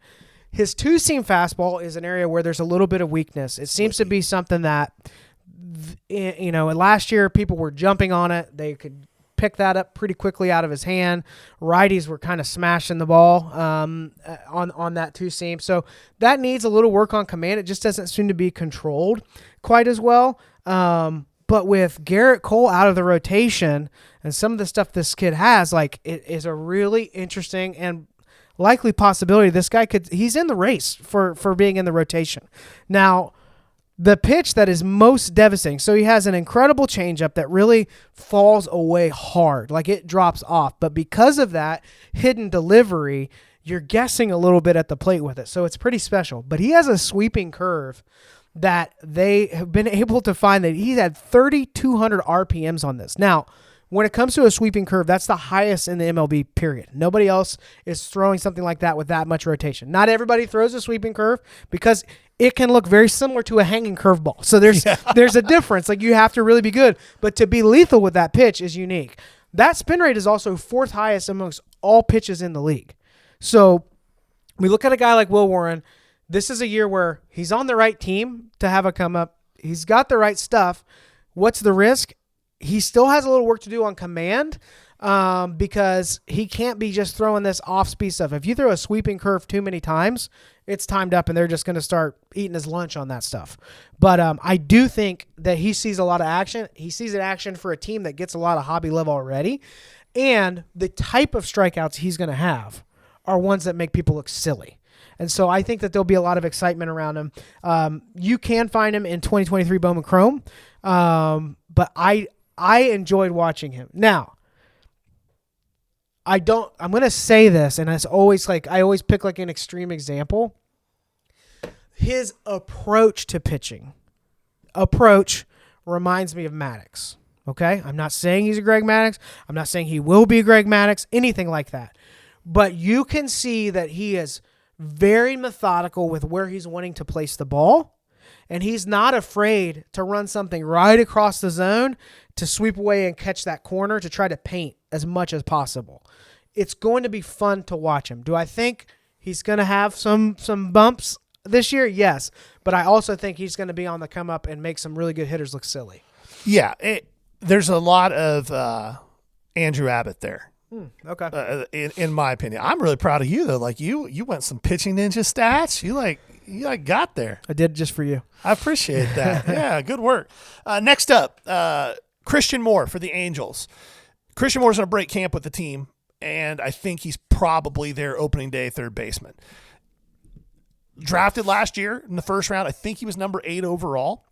His 2-seam fastball is an area where there's a little bit of weakness. It seems to be something that, last year people were jumping on it. They could pick that up pretty quickly out of his hand. Righties were kind of smashing the ball on that 2-seam. So that needs a little work on command. It just doesn't seem to be controlled quite as well. But with Garrett Cole out of the rotation and some of the stuff this kid has, like, it is a really interesting and likely possibility. This guy he's in the race for being in the rotation. Now, the pitch that is most devastating, so he has an incredible changeup that really falls away hard, like it drops off. But because of that hidden delivery, you're guessing a little bit at the plate with it. So it's pretty special. But he has a sweeping curve that they have been able to find that he's had 3,200 RPMs on this. Now, when it comes to a sweeping curve, that's the highest in the MLB, period. Nobody else is throwing something like that with that much rotation. Not everybody throws a sweeping curve because it can look very similar to a hanging curveball. So there's a difference. Like, you have to really be good. But to be lethal with that pitch is unique. That spin rate is also 4th highest amongst all pitches in the league. So we look at a guy like Will Warren. This is a year where he's on the right team to have a come up. He's got the right stuff. What's the risk? He still has a little work to do on command because he can't be just throwing this off-speed stuff. If you throw a sweeping curve too many times, it's timed up and they're just going to start eating his lunch on that stuff. But I do think that he sees a lot of action. He sees an action for a team that gets a lot of hobby love already. And the type of strikeouts he's going to have are ones that make people look silly. And so I think that there'll be a lot of excitement around him. You can find him in 2023 Bowman Chrome, but I enjoyed watching him. Now, I'm going to say this, and it's always like I always pick like an extreme example. His approach to pitching reminds me of Maddox. Okay, I'm not saying he's a Greg Maddox. I'm not saying he will be a Greg Maddox, anything like that. But you can see that he is very methodical with where he's wanting to place the ball, and he's not afraid to run something right across the zone to sweep away and catch that corner to try to paint as much as possible. It's going to be fun to watch him. Do I think he's going to have some bumps this year? Yes, but I also think he's going to be on the come up and make some really good hitters look silly. Yeah, there's a lot of Andrew Abbott there. Okay. In my opinion. I'm really proud of you though. Like you went some pitching ninja stats. You got there. I did just for you. I appreciate that. Yeah, good work. Next up, Christian Moore for the Angels. Christian Moore's going to break camp with the team, and I think he's probably their opening day third baseman. Drafted last year in the first round, I think he was number 8 overall.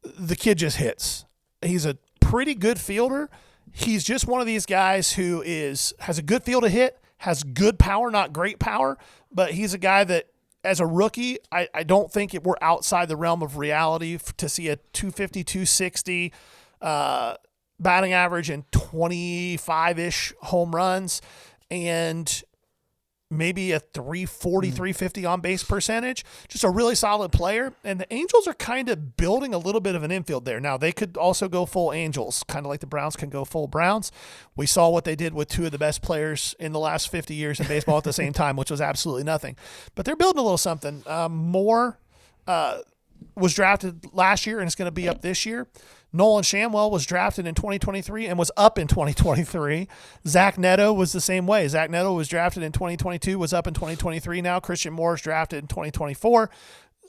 The kid just hits. He's a pretty good fielder. He's just one of these guys who has a good feel to hit, has good power, not great power, but he's a guy that, as a rookie, I don't think we're outside the realm of reality to see a 250, 260 batting average and 25-ish home runs and maybe a 340, 350 on base percentage. Just a really solid player. And the Angels are kind of building a little bit of an infield there. Now, they could also go full Angels, kind of like the Browns can go full Browns. We saw what they did with 2 of the best players in the last 50 years in baseball at the same time, which was absolutely nothing. But they're building a little something. Moore was drafted last year and is going to be up this year. Nolan Shamwell was drafted in 2023 and was up in 2023. Zach Neto was the same way. Zach Neto was drafted in 2022, was up in 2023 now. Christian Moore is drafted in 2024.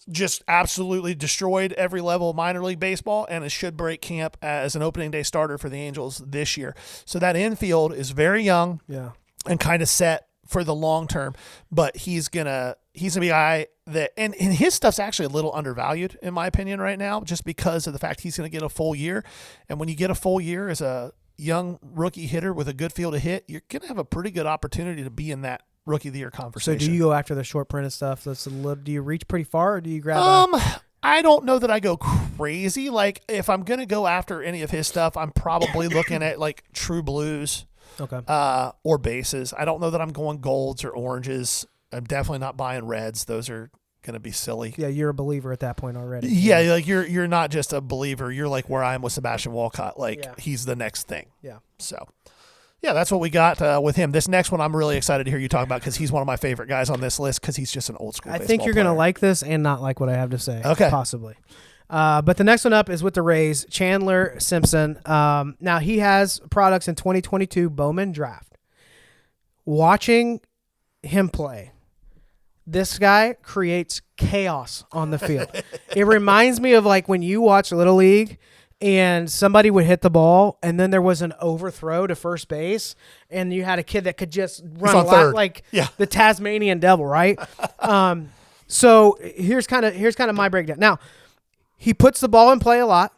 Just absolutely destroyed every level of minor league baseball, and it should break camp as an opening day starter for the Angels this year. So that infield is very young and kind of set for the long term, but he's gonna be a guy that, and his stuff's actually a little undervalued in my opinion right now, just because of the fact he's going to get a full year. And when you get a full year as a young rookie hitter with a good feel to hit, you're going to have a pretty good opportunity to be in that rookie of the year conversation. So do you go after the short printed stuff? Do you reach pretty far, or do you grab I don't know that I go crazy. Like, if I'm going to go after any of his stuff, I'm probably looking at like True Blues. Okay. Or bases. I don't know that I'm going golds or oranges. I'm definitely not buying reds. Those are going to be silly. Yeah, you're a believer at that point already. Yeah, like you're not just a believer. You're like where I am with Sebastian Walcott. Like he's the next thing. Yeah. So, yeah, that's what we got with him. This next one I'm really excited to hear you talk about because he's one of my favorite guys on this list because he's just an old school baseball think you're player. going to like this and not like what I have to say. Okay. Possibly. But the next one up is with the Rays, Chandler Simpson. Now, he has products in 2022 Bowman draft. Watching him play, this guy creates chaos on the field. It reminds me of like when you watch Little League and somebody would hit the ball and then there was an overthrow to first base and you had a kid that could just run a lot like the Tasmanian devil, right? So here's kind of my breakdown. Now, he puts the ball in play a lot,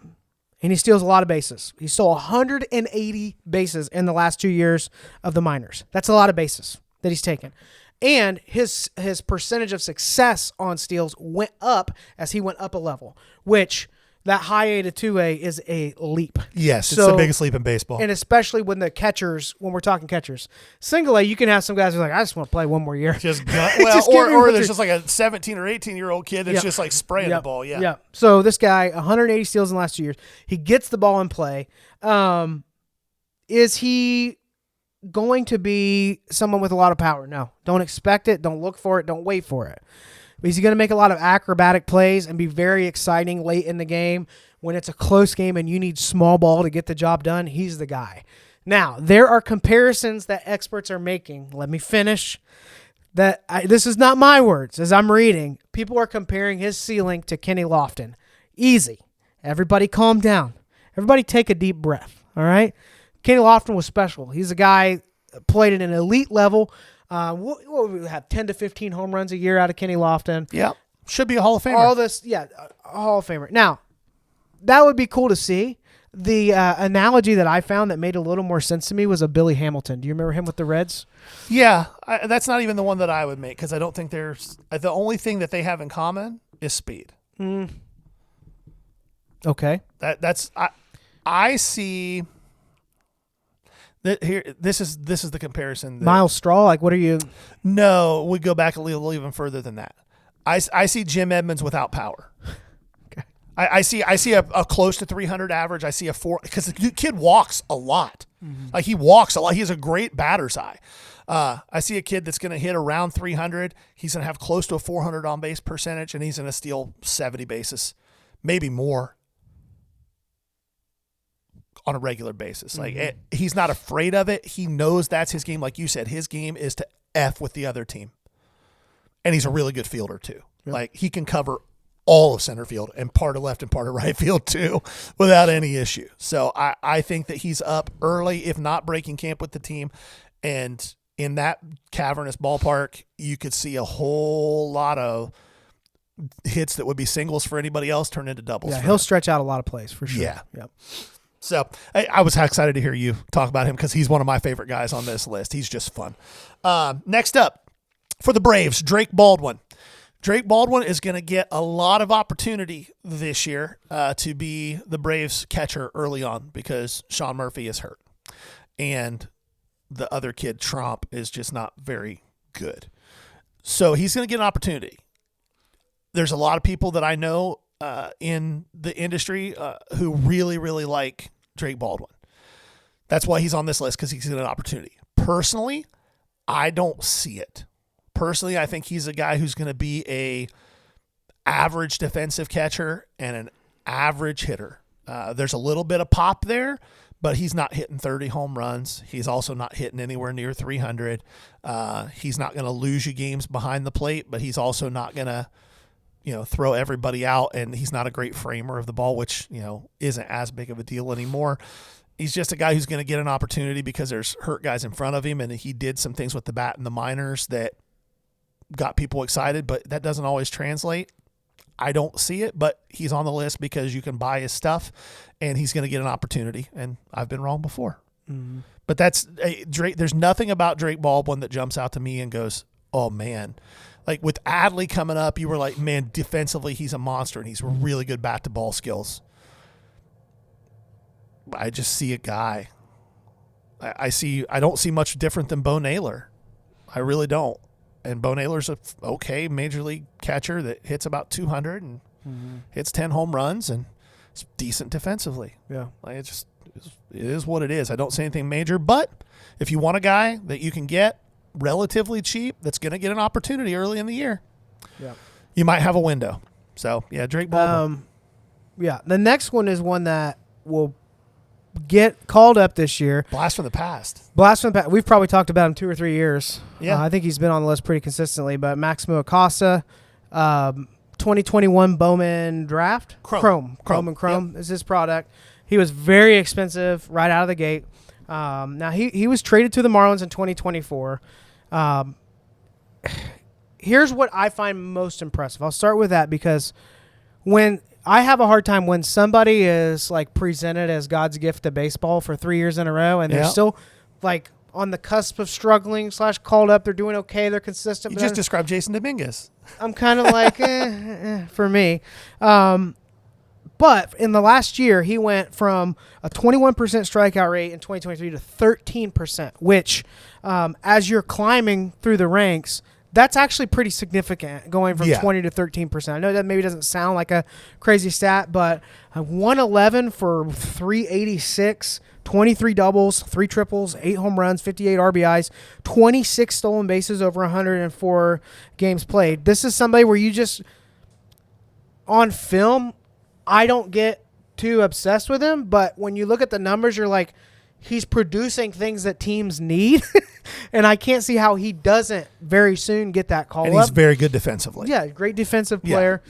and he steals a lot of bases. He stole 180 bases in the last 2 years of the minors. That's a lot of bases that he's taken. And his percentage of success on steals went up as he went up a level, which that high A to 2A is a leap. Yes, it's the biggest leap in baseball. And especially when we're talking catchers. Single A, you can have some guys who are like, I just want to play one more year. Just or there's just like a 17 or 18-year-old kid that's just like spraying the ball. Yeah. So this guy, 180 steals in the last 2 years. He gets the ball in play. Is he going to be someone with a lot of power? No. Don't expect it. Don't look for it. Don't wait for it. Is he going to make a lot of acrobatic plays and be very exciting late in the game when it's a close game and you need small ball to get the job done? He's the guy. Now, there are comparisons that experts are making. Let me finish. This is not my words. As I'm reading, people are comparing his ceiling to Kenny Lofton. Easy. Everybody calm down. Everybody take a deep breath, all right? Kenny Lofton was special. He's a guy played at an elite level. What would we have, 10 to 15 home runs a year out of Kenny Lofton? Yeah. Should be a Hall of Famer. All this, a Hall of Famer. Now, that would be cool to see. The analogy that I found that made a little more sense to me was a Billy Hamilton. Do you remember him with the Reds? Yeah. That's not even the one that I would make because I don't think there's – the only thing that they have in common is speed. Okay. I see – here, this is the comparison. Miles Straw, like what are you? No, we go back a little even further than that. I see Jim Edmonds without power. Okay. I see a close to 300 average. I see a 4 because the kid walks a lot. Mm-hmm. Like he walks a lot. He has a great batter's eye. I see a kid that's going to hit around 300. He's going to have close to a 400 on base percentage, and he's going to steal 70 bases, maybe more. on a regular basis. Like he's not afraid of it. He knows that's his game. Like you said, his game is to F with the other team. And he's a really good fielder too. Yep. Like he can cover all of center field and part of left and part of right field too without any issue. So I think that he's up early, if not breaking camp with the team. And in that cavernous ballpark, you could see a whole lot of hits that would be singles for anybody else turn into doubles. Yeah, he'll stretch out a lot of plays for sure. Yeah. Yep. So I was excited to hear you talk about him because he's one of my favorite guys on this list. He's just fun. Next up for the Braves, Drake Baldwin. Drake Baldwin is going to get a lot of opportunity this year to be the Braves catcher early on because Sean Murphy is hurt. And the other kid, Tromp, is just not very good. So he's going to get an opportunity. There's a lot of people that I know in the industry who really, really like Drake Baldwin. That's why he's on this list, because he's getting an opportunity. Personally, I don't see it. Personally, I think he's a guy who's going to be a average defensive catcher and an average hitter. There's a little bit of pop there, but he's not hitting 30 home runs. He's also not hitting anywhere near 300. He's not going to lose you games behind the plate, but he's also not going to, throw everybody out. And he's not a great framer of the ball, which, isn't as big of a deal anymore. He's just a guy who's going to get an opportunity because there's hurt guys in front of him, and he did some things with the bat in the minors that got people excited, but that doesn't always translate. I don't see it, but he's on the list because you can buy his stuff, and he's going to get an opportunity, and I've been wrong before. Mm-hmm. But that's Drake. There's nothing about Drake Baldwin that jumps out to me and goes, oh, man. Like with Adley coming up, you were like, man, defensively he's a monster, and he's really good bat-to-ball skills. I just see a guy. I don't see much different than Bo Naylor. I really don't. And Bo Naylor's a okay major league catcher that hits about 200 and hits 10 home runs and is decent defensively. Yeah. Like it is what it is. I don't see anything major, but if you want a guy that you can get relatively cheap that's going to get an opportunity early in the year, you might have a window. So, yeah, Drake Baldwin. Yeah. The next one is one that will get called up this year. Blast from the past. We've probably talked about him 2 or 3 years. Yeah. I think he's been on the list pretty consistently, but Maximo Acosta, 2021 Bowman draft. Chrome is his product. He was very expensive right out of the gate. Now he was traded to the Marlins in 2024. Here's what I find most impressive. I'll start with that because when I have a hard time when somebody is like presented as God's gift to baseball for 3 years in a row and they're still like on the cusp of struggling / called up. They're doing okay. They're consistent. You just described Jason Dominguez. I'm kind of like, for me. But in the last year, he went from a 21% strikeout rate in 2023 to 13%, which as you're climbing through the ranks, that's actually pretty significant, going from 20 to 13%. I know that maybe doesn't sound like a crazy stat, but 111 for 386, 23 doubles, 3 triples, 8 home runs, 58 RBIs, 26 stolen bases over 104 games played. This is somebody where you just, on film, I don't get too obsessed with him, but when you look at the numbers, you're like, he's producing things that teams need, and I can't see how he doesn't very soon get that call up. And he's very good defensively. Yeah, great defensive player.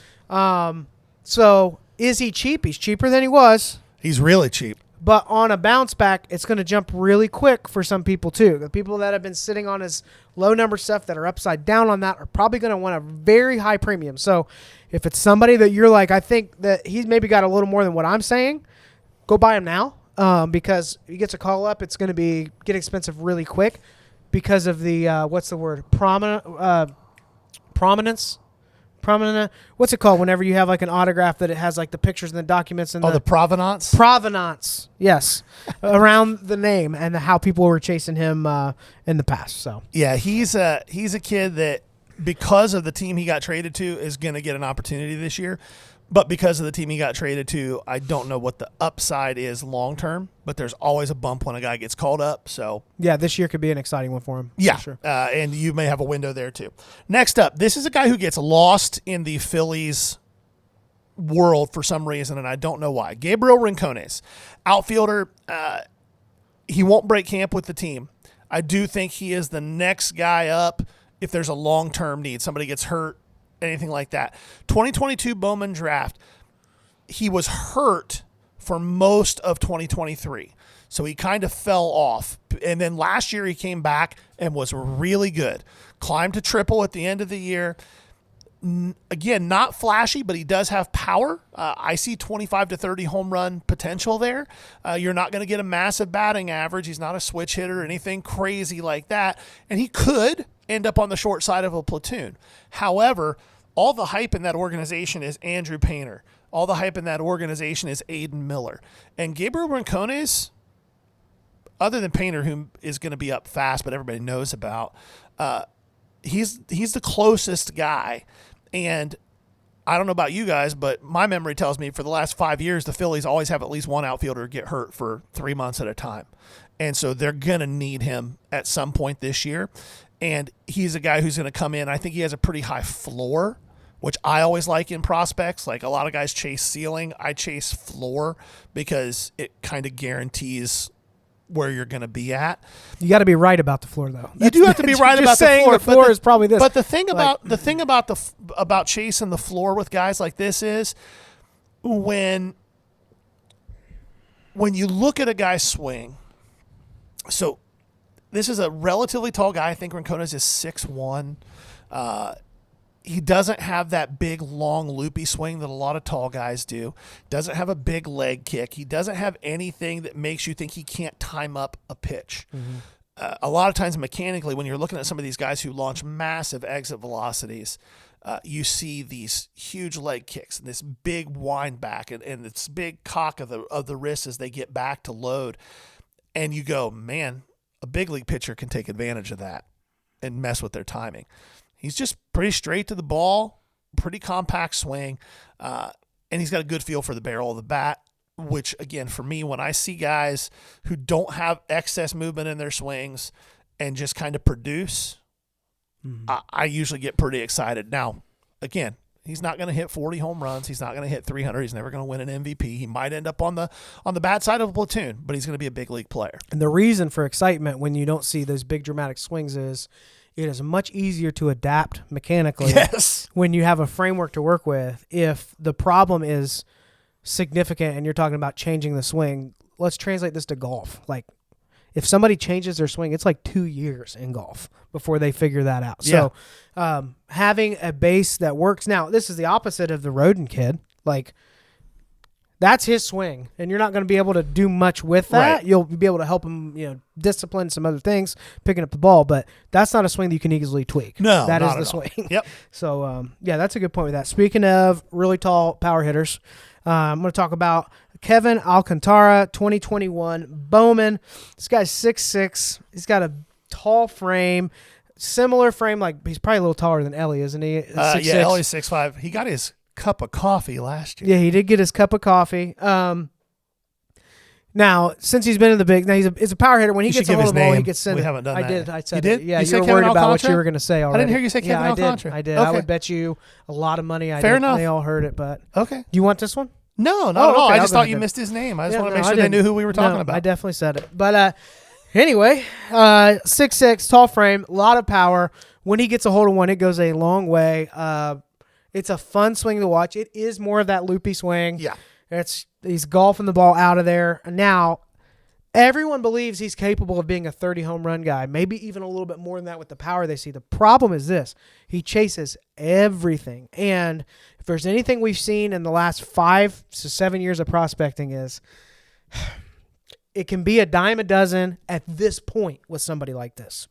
So is he cheap? He's cheaper than he was. He's really cheap. But on a bounce back, it's going to jump really quick for some people too. The people that have been sitting on his low number stuff that are upside down on that are probably going to want a very high premium. So if it's somebody that you're like, I think that he's maybe got a little more than what I'm saying, go buy him now. Because if he gets a call up, it's going to get expensive really quick because of the prominence. What's it called? Whenever you have like an autograph that it has like the pictures and the documents and the provenance. Provenance, yes, around the name and how people were chasing him in the past. So yeah, he's a kid that because of the team he got traded to is going to get an opportunity this year. But because of the team he got traded to, I don't know what the upside is long term. But there's always a bump when a guy gets called up. So yeah, this year could be an exciting one for him. Yeah, for sure. And you may have a window there too. Next up, this is a guy who gets lost in the Phillies world for some reason, and I don't know why. Gabriel Rincones, outfielder. He won't break camp with the team. I do think he is the next guy up if there's a long-term need. Somebody gets hurt, anything like that. 2022 Bowman draft. He was hurt for most of 2023. So he kind of fell off. And then last year he came back and was really good. Climbed to triple at the end of the year. Again, not flashy, but he does have power. I see 25 to 30 home run potential there. You're not going to get a massive batting average. He's not a switch hitter or anything crazy like that. And he could end up on the short side of a platoon. However, all the hype in that organization is Andrew Painter. All the hype in that organization is Aiden Miller. And Gabriel Rincones, other than Painter, who is going to be up fast, but everybody knows about, he's the closest guy. And I don't know about you guys, but my memory tells me for the last 5 years, the Phillies always have at least one outfielder get hurt for 3 months at a time. And so they're going to need him at some point this year. And he's a guy who's going to come in. I think he has a pretty high floor, which I always like in prospects. Like a lot of guys chase ceiling. I chase floor because it kind of guarantees where you're going to be at. You got to be right about the floor, though. You do have to be right about the floor. Saying the floor is probably this. But the thing about chasing the floor with guys like this is when you look at a guy's swing. So this is a relatively tall guy. I think Rincones is 6'1". He doesn't have that big, long, loopy swing that a lot of tall guys do. Doesn't have a big leg kick. He doesn't have anything that makes you think he can't time up a pitch. Mm-hmm. A lot of times mechanically, when you're looking at some of these guys who launch massive exit velocities, you see these huge leg kicks and this big wind back and this big cock of the wrist as they get back to load. And you go, man, a big league pitcher can take advantage of that and mess with their timing. He's just pretty straight to the ball, pretty compact swing, and he's got a good feel for the barrel of the bat, which, again, for me, when I see guys who don't have excess movement in their swings and just kind of produce, I usually get pretty excited. Now, again, he's not going to hit 40 home runs. He's not going to hit 300. He's never going to win an MVP. He might end up on the bad side of a platoon, but he's going to be a big league player. And the reason for excitement when you don't see those big dramatic swings is it is much easier to adapt mechanically when you have a framework to work with. If the problem is significant and you're talking about changing the swing, let's translate this to golf. Like if somebody changes their swing, it's like 2 years in golf before they figure that out. Yeah. So having a base that works. Now, this is the opposite of the Roden kid. Like that's his swing, and you're not going to be able to do much with that. Right. You'll be able to help him, discipline some other things, picking up the ball, but that's not a swing that you can easily tweak. No, that not is the at swing. Yep. So, that's a good point with that. Speaking of really tall power hitters, I'm going to talk about Kevin Alcantara, 2021 Bowman. This guy's 6'6". He's got a tall frame, similar frame. Like he's probably a little taller than Ellie, isn't he? 6'6". Yeah, Ellie's 6'5". He got his cup of coffee last year. Yeah, he did get his cup of coffee. Now, since he's been in the big, now he's a power hitter. When he gets a hold of the ball, he gets sent. We haven't done that. I did. I said you did? it. Yeah, you were worried about what you were going to say already. I didn't hear you say Kevin Alcantara. I did. Okay. I would bet you a lot of money. Fair enough. They all heard it, but okay. Do you want this one? No, not at all. Okay, I just thought you missed his name. I just want to make sure they knew who we were talking about. I definitely said it. But anyway, 6'6", tall frame, a lot of power. When he gets a hold of one, it goes a long way. It's a fun swing to watch. It is more of that loopy swing. Yeah. He's golfing the ball out of there. Now, everyone believes he's capable of being a 30 home run guy, maybe even a little bit more than that with the power they see. The problem is this. He chases everything. And if there's anything we've seen in the last 5 to 7 years of prospecting is it can be a dime a dozen at this point with somebody like this.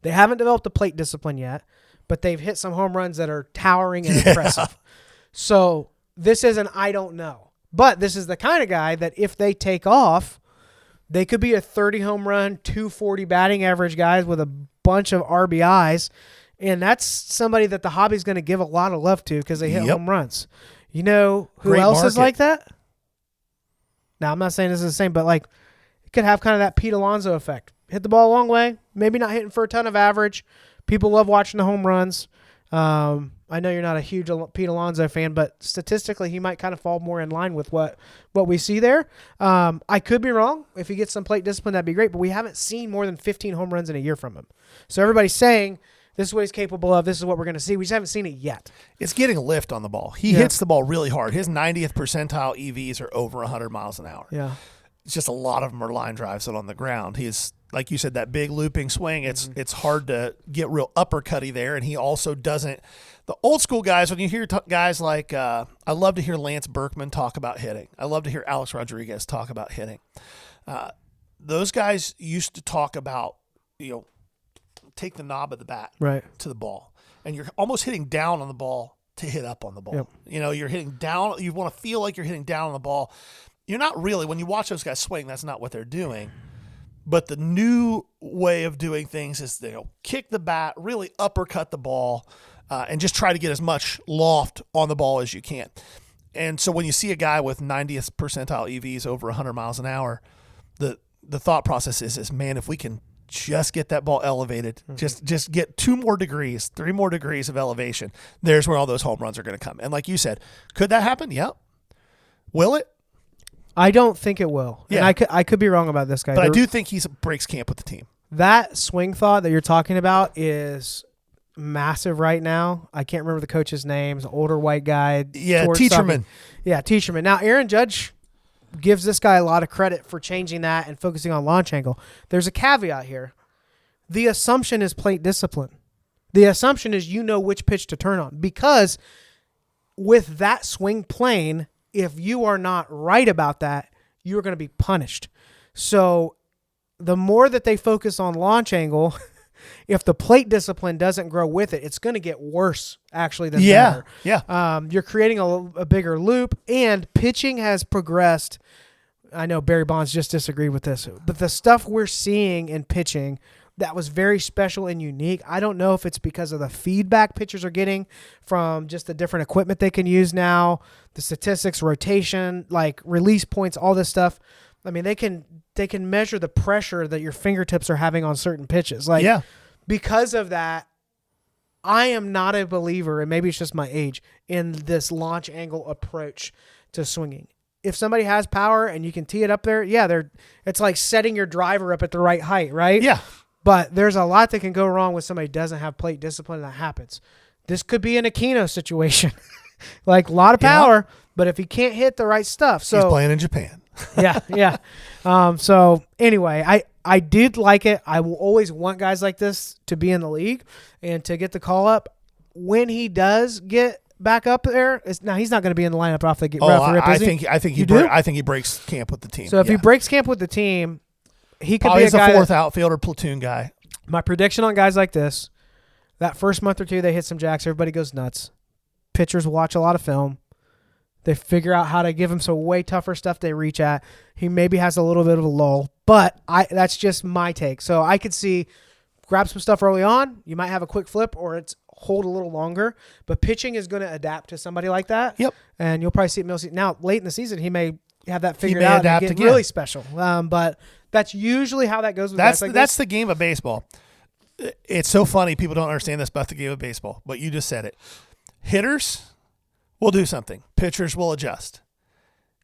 They haven't developed the plate discipline yet, but they've hit some home runs that are towering and impressive. So this isn't I don't know. But this is the kind of guy that if they take off, they could be a 30 home run, 240 batting average guys with a bunch of RBIs. And that's somebody that the hobby's going to give a lot of love to because they hit home runs. You know who Great else market. is like that? Now, I'm not saying this is the same, but like it could have kind of that Pete Alonso effect. Hit the ball a long way, maybe not hitting for a ton of average. People love watching the home runs. I know you're not a huge Pete Alonso fan, but statistically, he might kind of fall more in line with what we see there. I could be wrong. If he gets some plate discipline, that'd be great. But we haven't seen more than 15 home runs in a year from him. So everybody's saying this is what he's capable of. This is what we're going to see. We just haven't seen it yet. It's getting lift on the ball. He hits the ball really hard. His 90th percentile EVs are over 100 miles an hour. Yeah. It's just a lot of them are line drives on the ground. He's, like you said, that big looping swing. It's hard to get real uppercutty there, and he also doesn't. The old school guys, when you hear guys like, I love to hear Lance Berkman talk about hitting. I love to hear Alex Rodriguez talk about hitting. Those guys used to talk about, take the knob of the bat to the ball, and you're almost hitting down on the ball to hit up on the ball. Yep. You're hitting down. You want to feel like you're hitting down on the ball. You're not really. When you watch those guys swing, that's not what they're doing. But the new way of doing things is kick the bat, really uppercut the ball, and just try to get as much loft on the ball as you can. And so when you see a guy with 90th percentile EVs over 100 miles an hour, the thought process is, man, if we can just get that ball elevated, just get 2 more degrees, 3 more degrees of elevation, there's where all those home runs are going to come. And like you said, could that happen? Yep. Will it? I don't think it will. Yeah. And I could be wrong about this guy. But I do think he breaks camp with the team. That swing thought that you're talking about is massive right now. I can't remember the coach's name. He's an older white guy. Yeah, Teacherman. Yeah, Teacherman. Now, Aaron Judge gives this guy a lot of credit for changing that and focusing on launch angle. There's a caveat here. The assumption is plate discipline. The assumption is which pitch to turn on. Because with that swing plane, if you are not right about that, you're going to be punished. So the more that they focus on launch angle, if the plate discipline doesn't grow with it, it's going to get worse actually than better. Yeah. You're creating a bigger loop, and pitching has progressed. I know Barry Bonds just disagreed with this, but the stuff we're seeing in pitching that was very special and unique. I don't know if it's because of the feedback pitchers are getting from just the different equipment they can use now, the statistics, rotation, like release points, all this stuff. I mean, they can measure the pressure that your fingertips are having on certain pitches. Because of that, I am not a believer, and maybe it's just my age, in this launch angle approach to swinging. If somebody has power and you can tee it up there, it's like setting your driver up at the right height, right? Yeah. But there's a lot that can go wrong when somebody doesn't have plate discipline, and that happens. This could be an Aquino situation. Like a lot of power, but if he can't hit the right stuff. So he's playing in Japan. Yeah. So anyway, I did like it. I will always want guys like this to be in the league and to get the call up. When he does get back up there, now he's not going to be in the lineup off the rip. I think he breaks camp with the team. So if he breaks camp with the team, he could probably be a guy. He's a fourth outfielder, platoon guy. My prediction on guys like this: that first month or two, they hit some jacks. Everybody goes nuts. Pitchers watch a lot of film. They figure out how to give him some way tougher stuff they reach at. He maybe has a little bit of a lull, but that's just my take. So I could see grab some stuff early on. You might have a quick flip, or it's hold a little longer. But pitching is going to adapt to somebody like that. Yep. And you'll probably see it now late in the season. He may have that figured out and get really special. But that's usually how that goes. With that's the game of baseball. It's so funny. People don't understand this about the game of baseball, but you just said it. Hitters will do something. Pitchers will adjust.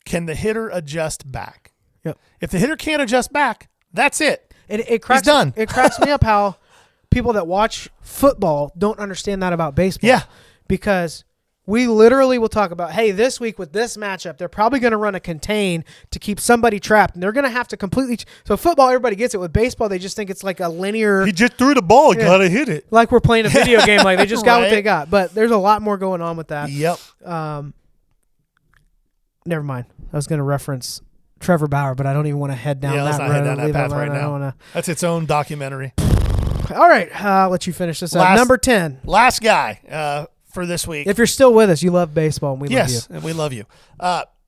Can the hitter adjust back? Yep. If the hitter can't adjust back, that's it. He's done. It cracks me up how people that watch football don't understand that about baseball. Yeah. Because we literally will talk about, hey, this week with this matchup, they're probably going to run a contain to keep somebody trapped, and they're going to have to completely. So football, everybody gets it. With baseball, they just think it's like a linear. He just threw the ball, got to hit it. Like we're playing a video game, like they just got what they got. But there's a lot more going on with that. Yep. Never mind. I was going to reference Trevor Bauer, but I don't even want to head down that road. Head down that path right now. That's its own documentary. All right, I'll let you finish this up. Number 10. Last guy for this week. If you're still with us, you love baseball, and we love you. Yes, and we love you.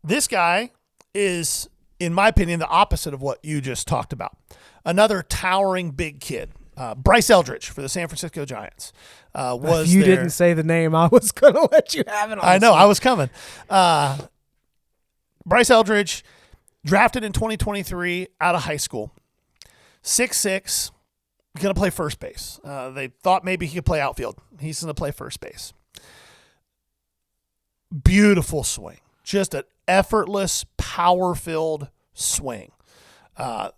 This guy is, in my opinion, the opposite of what you just talked about. Another towering big kid. Bryce Eldridge for the San Francisco Giants. If you didn't say the name, I was going to let you have it on. I know, I was coming. Bryce Eldridge, drafted in 2023 out of high school. 6'6", going to play first base. They thought maybe he could play outfield. He's going to play first base. Beautiful swing. Just an effortless, power-filled swing.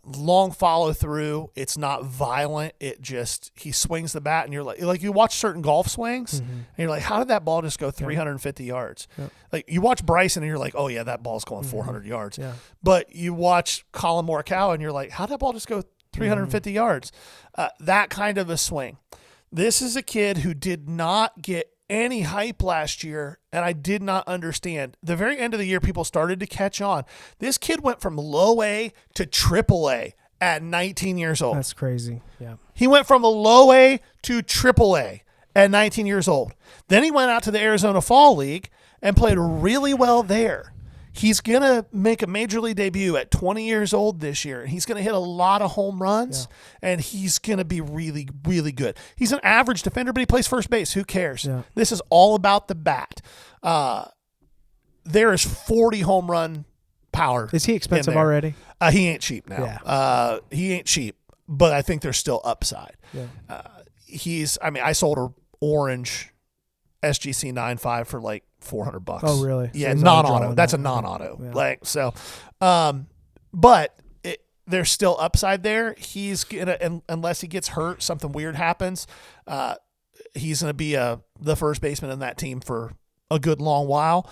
Long follow through. It's not violent. He swings the bat, and you're like you watch certain golf swings, and you're like, how did that ball just go 350 yards? Yeah. Like you watch Bryson, and you're like, oh yeah, that ball's going 400 yards. Yeah. But you watch Colin Morikawa, and you're like, how did that ball just go 350 yards? That kind of a swing. This is a kid who did not get any hype last year, and I did not understand. The very end of the year, people started to catch on. This kid went from low A to triple A at 19 years old. That's crazy. Yeah. He went from a low A to triple A at 19 years old. Then he went out to the Arizona Fall League and played really well there. He's going to make a major league debut at 20 years old this year, and he's going to hit a lot of home runs, and he's going to be really, really good. He's an average defender, but he plays first base. Who cares? Yeah. This is all about the bat. There is 40 home run power. Is he expensive already? He ain't cheap now. Yeah. He ain't cheap, but I think there's still upside. Yeah. I sold an orange SGC 9.5 for like $400. Oh, really? Yeah, so non-auto. That's a non-auto. Yeah. But there's still upside there. He's gonna, unless he gets hurt, something weird happens. He's gonna be the first baseman in that team for a good long while.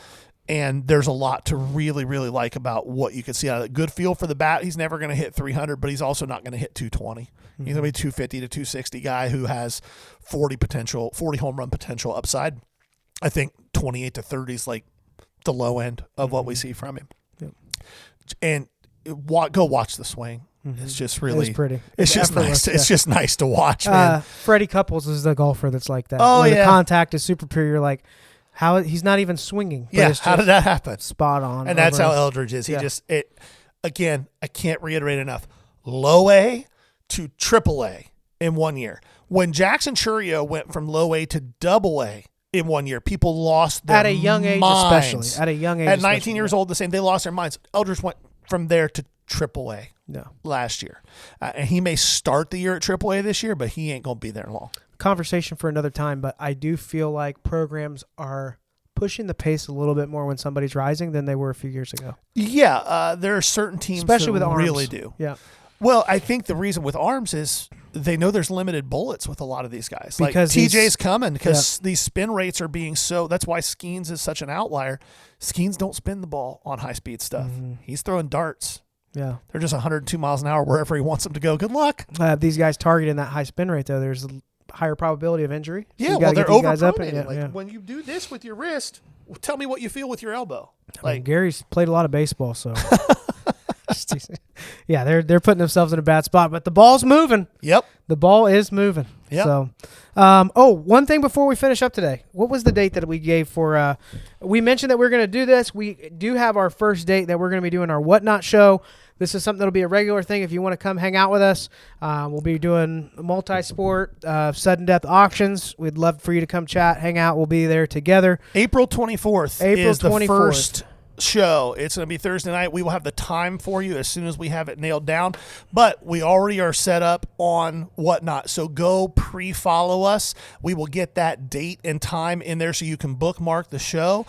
And there's a lot to really, really like about what you can see out of it. Good feel for the bat. He's never going to hit 300, but he's also not going to hit 220. Mm-hmm. He's going to be 250 to 260 guy who has 40 home run potential upside. I think 28 to 30 is like the low end of what we see from him. Yep. And go watch the swing. Mm-hmm. It's just really pretty. It's just nice. It's just nice to watch, man. Freddie Couples is the golfer that's like that. Oh, Where the contact is super pure. You're like, how he's not even swinging. Yeah, how did that happen? Spot on. And that's how Eldridge is. He again, I can't reiterate enough. Low A to triple A in 1 year. When Jackson Churio went from low A to double A in 1 year, people lost their minds. At a young age especially. At a young age At 19 years old, the same. They lost their minds. Eldridge went from there to triple A last year. And he may start the year at triple A this year, but he ain't going to be there long. Conversation for another time, but I do feel like programs are pushing the pace a little bit more when somebody's rising than they were a few years ago. Yeah, there are certain teams especially with arms. Really do. Yeah. Well, I think the reason with arms is they know there's limited bullets with a lot of these guys. Because like TJ's coming because these spin rates are being so. That's why Skeens is such an outlier. Skeens don't spin the ball on high speed stuff. Mm-hmm. He's throwing darts. Yeah, they're just 102 miles an hour wherever he wants them to go. Good luck. These guys targeting that high spin rate though, there's a higher probability of injury. So yeah, well, they're overpronated. When you do this with your wrist, tell me what you feel with your elbow. Gary's played a lot of baseball, so yeah, they're putting themselves in a bad spot. But the ball's moving. Yep, the ball is moving. Yep. So, one thing before we finish up today, what was the date that we gave for? We mentioned that we're going to do this. We do have our first date that we're going to be doing our Whatnot show. This is something that'll be a regular thing. If you want to come hang out with us, we'll be doing multi-sport, sudden death auctions. We'd love for you to come chat, hang out. We'll be there together. April 24th is the first show. It's going to be Thursday night. We will have the time for you as soon as we have it nailed down. But we already are set up on Whatnot. So go pre-follow us. We will get that date and time in there so you can bookmark the show.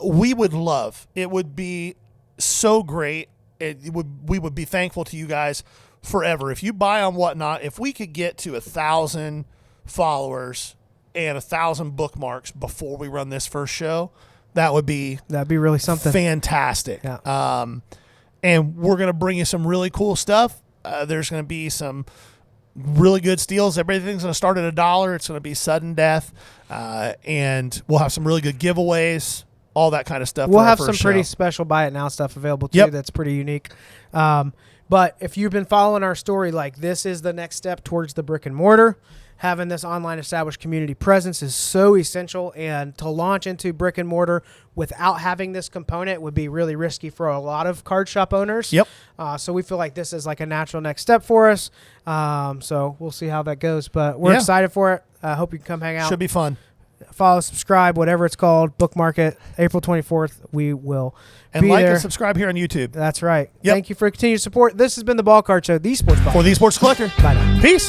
We would love. It would be so great. We would be thankful to you guys forever. If you buy on Whatnot, if we could get to 1,000 followers and 1,000 bookmarks before we run this first show, that'd be really something fantastic. Yeah. And we're going to bring you some really cool stuff. There's going to be some really good steals. Everything's going to start at $1. It's going to be sudden death. And we'll have some really good giveaways. All that kind of stuff. We'll have some pretty special buy it now stuff available too. That's pretty unique. But if you've been following our story, like this is the next step towards the brick and mortar. Having this online established community presence is so essential, and to launch into brick and mortar without having this component would be really risky for a lot of card shop owners. Yep. So we feel like this is like a natural next step for us. So we'll see how that goes, but we're excited for it. I hope you can come hang out. Should be fun. Follow, subscribe, whatever it's called. Bookmark it. April 24th, we will and be like there. And subscribe here on YouTube. That's right. Yep. Thank you for your continued support. This has been the Ball Card Show, the Sports Ball. For the Sports Collector. Bye now. Peace.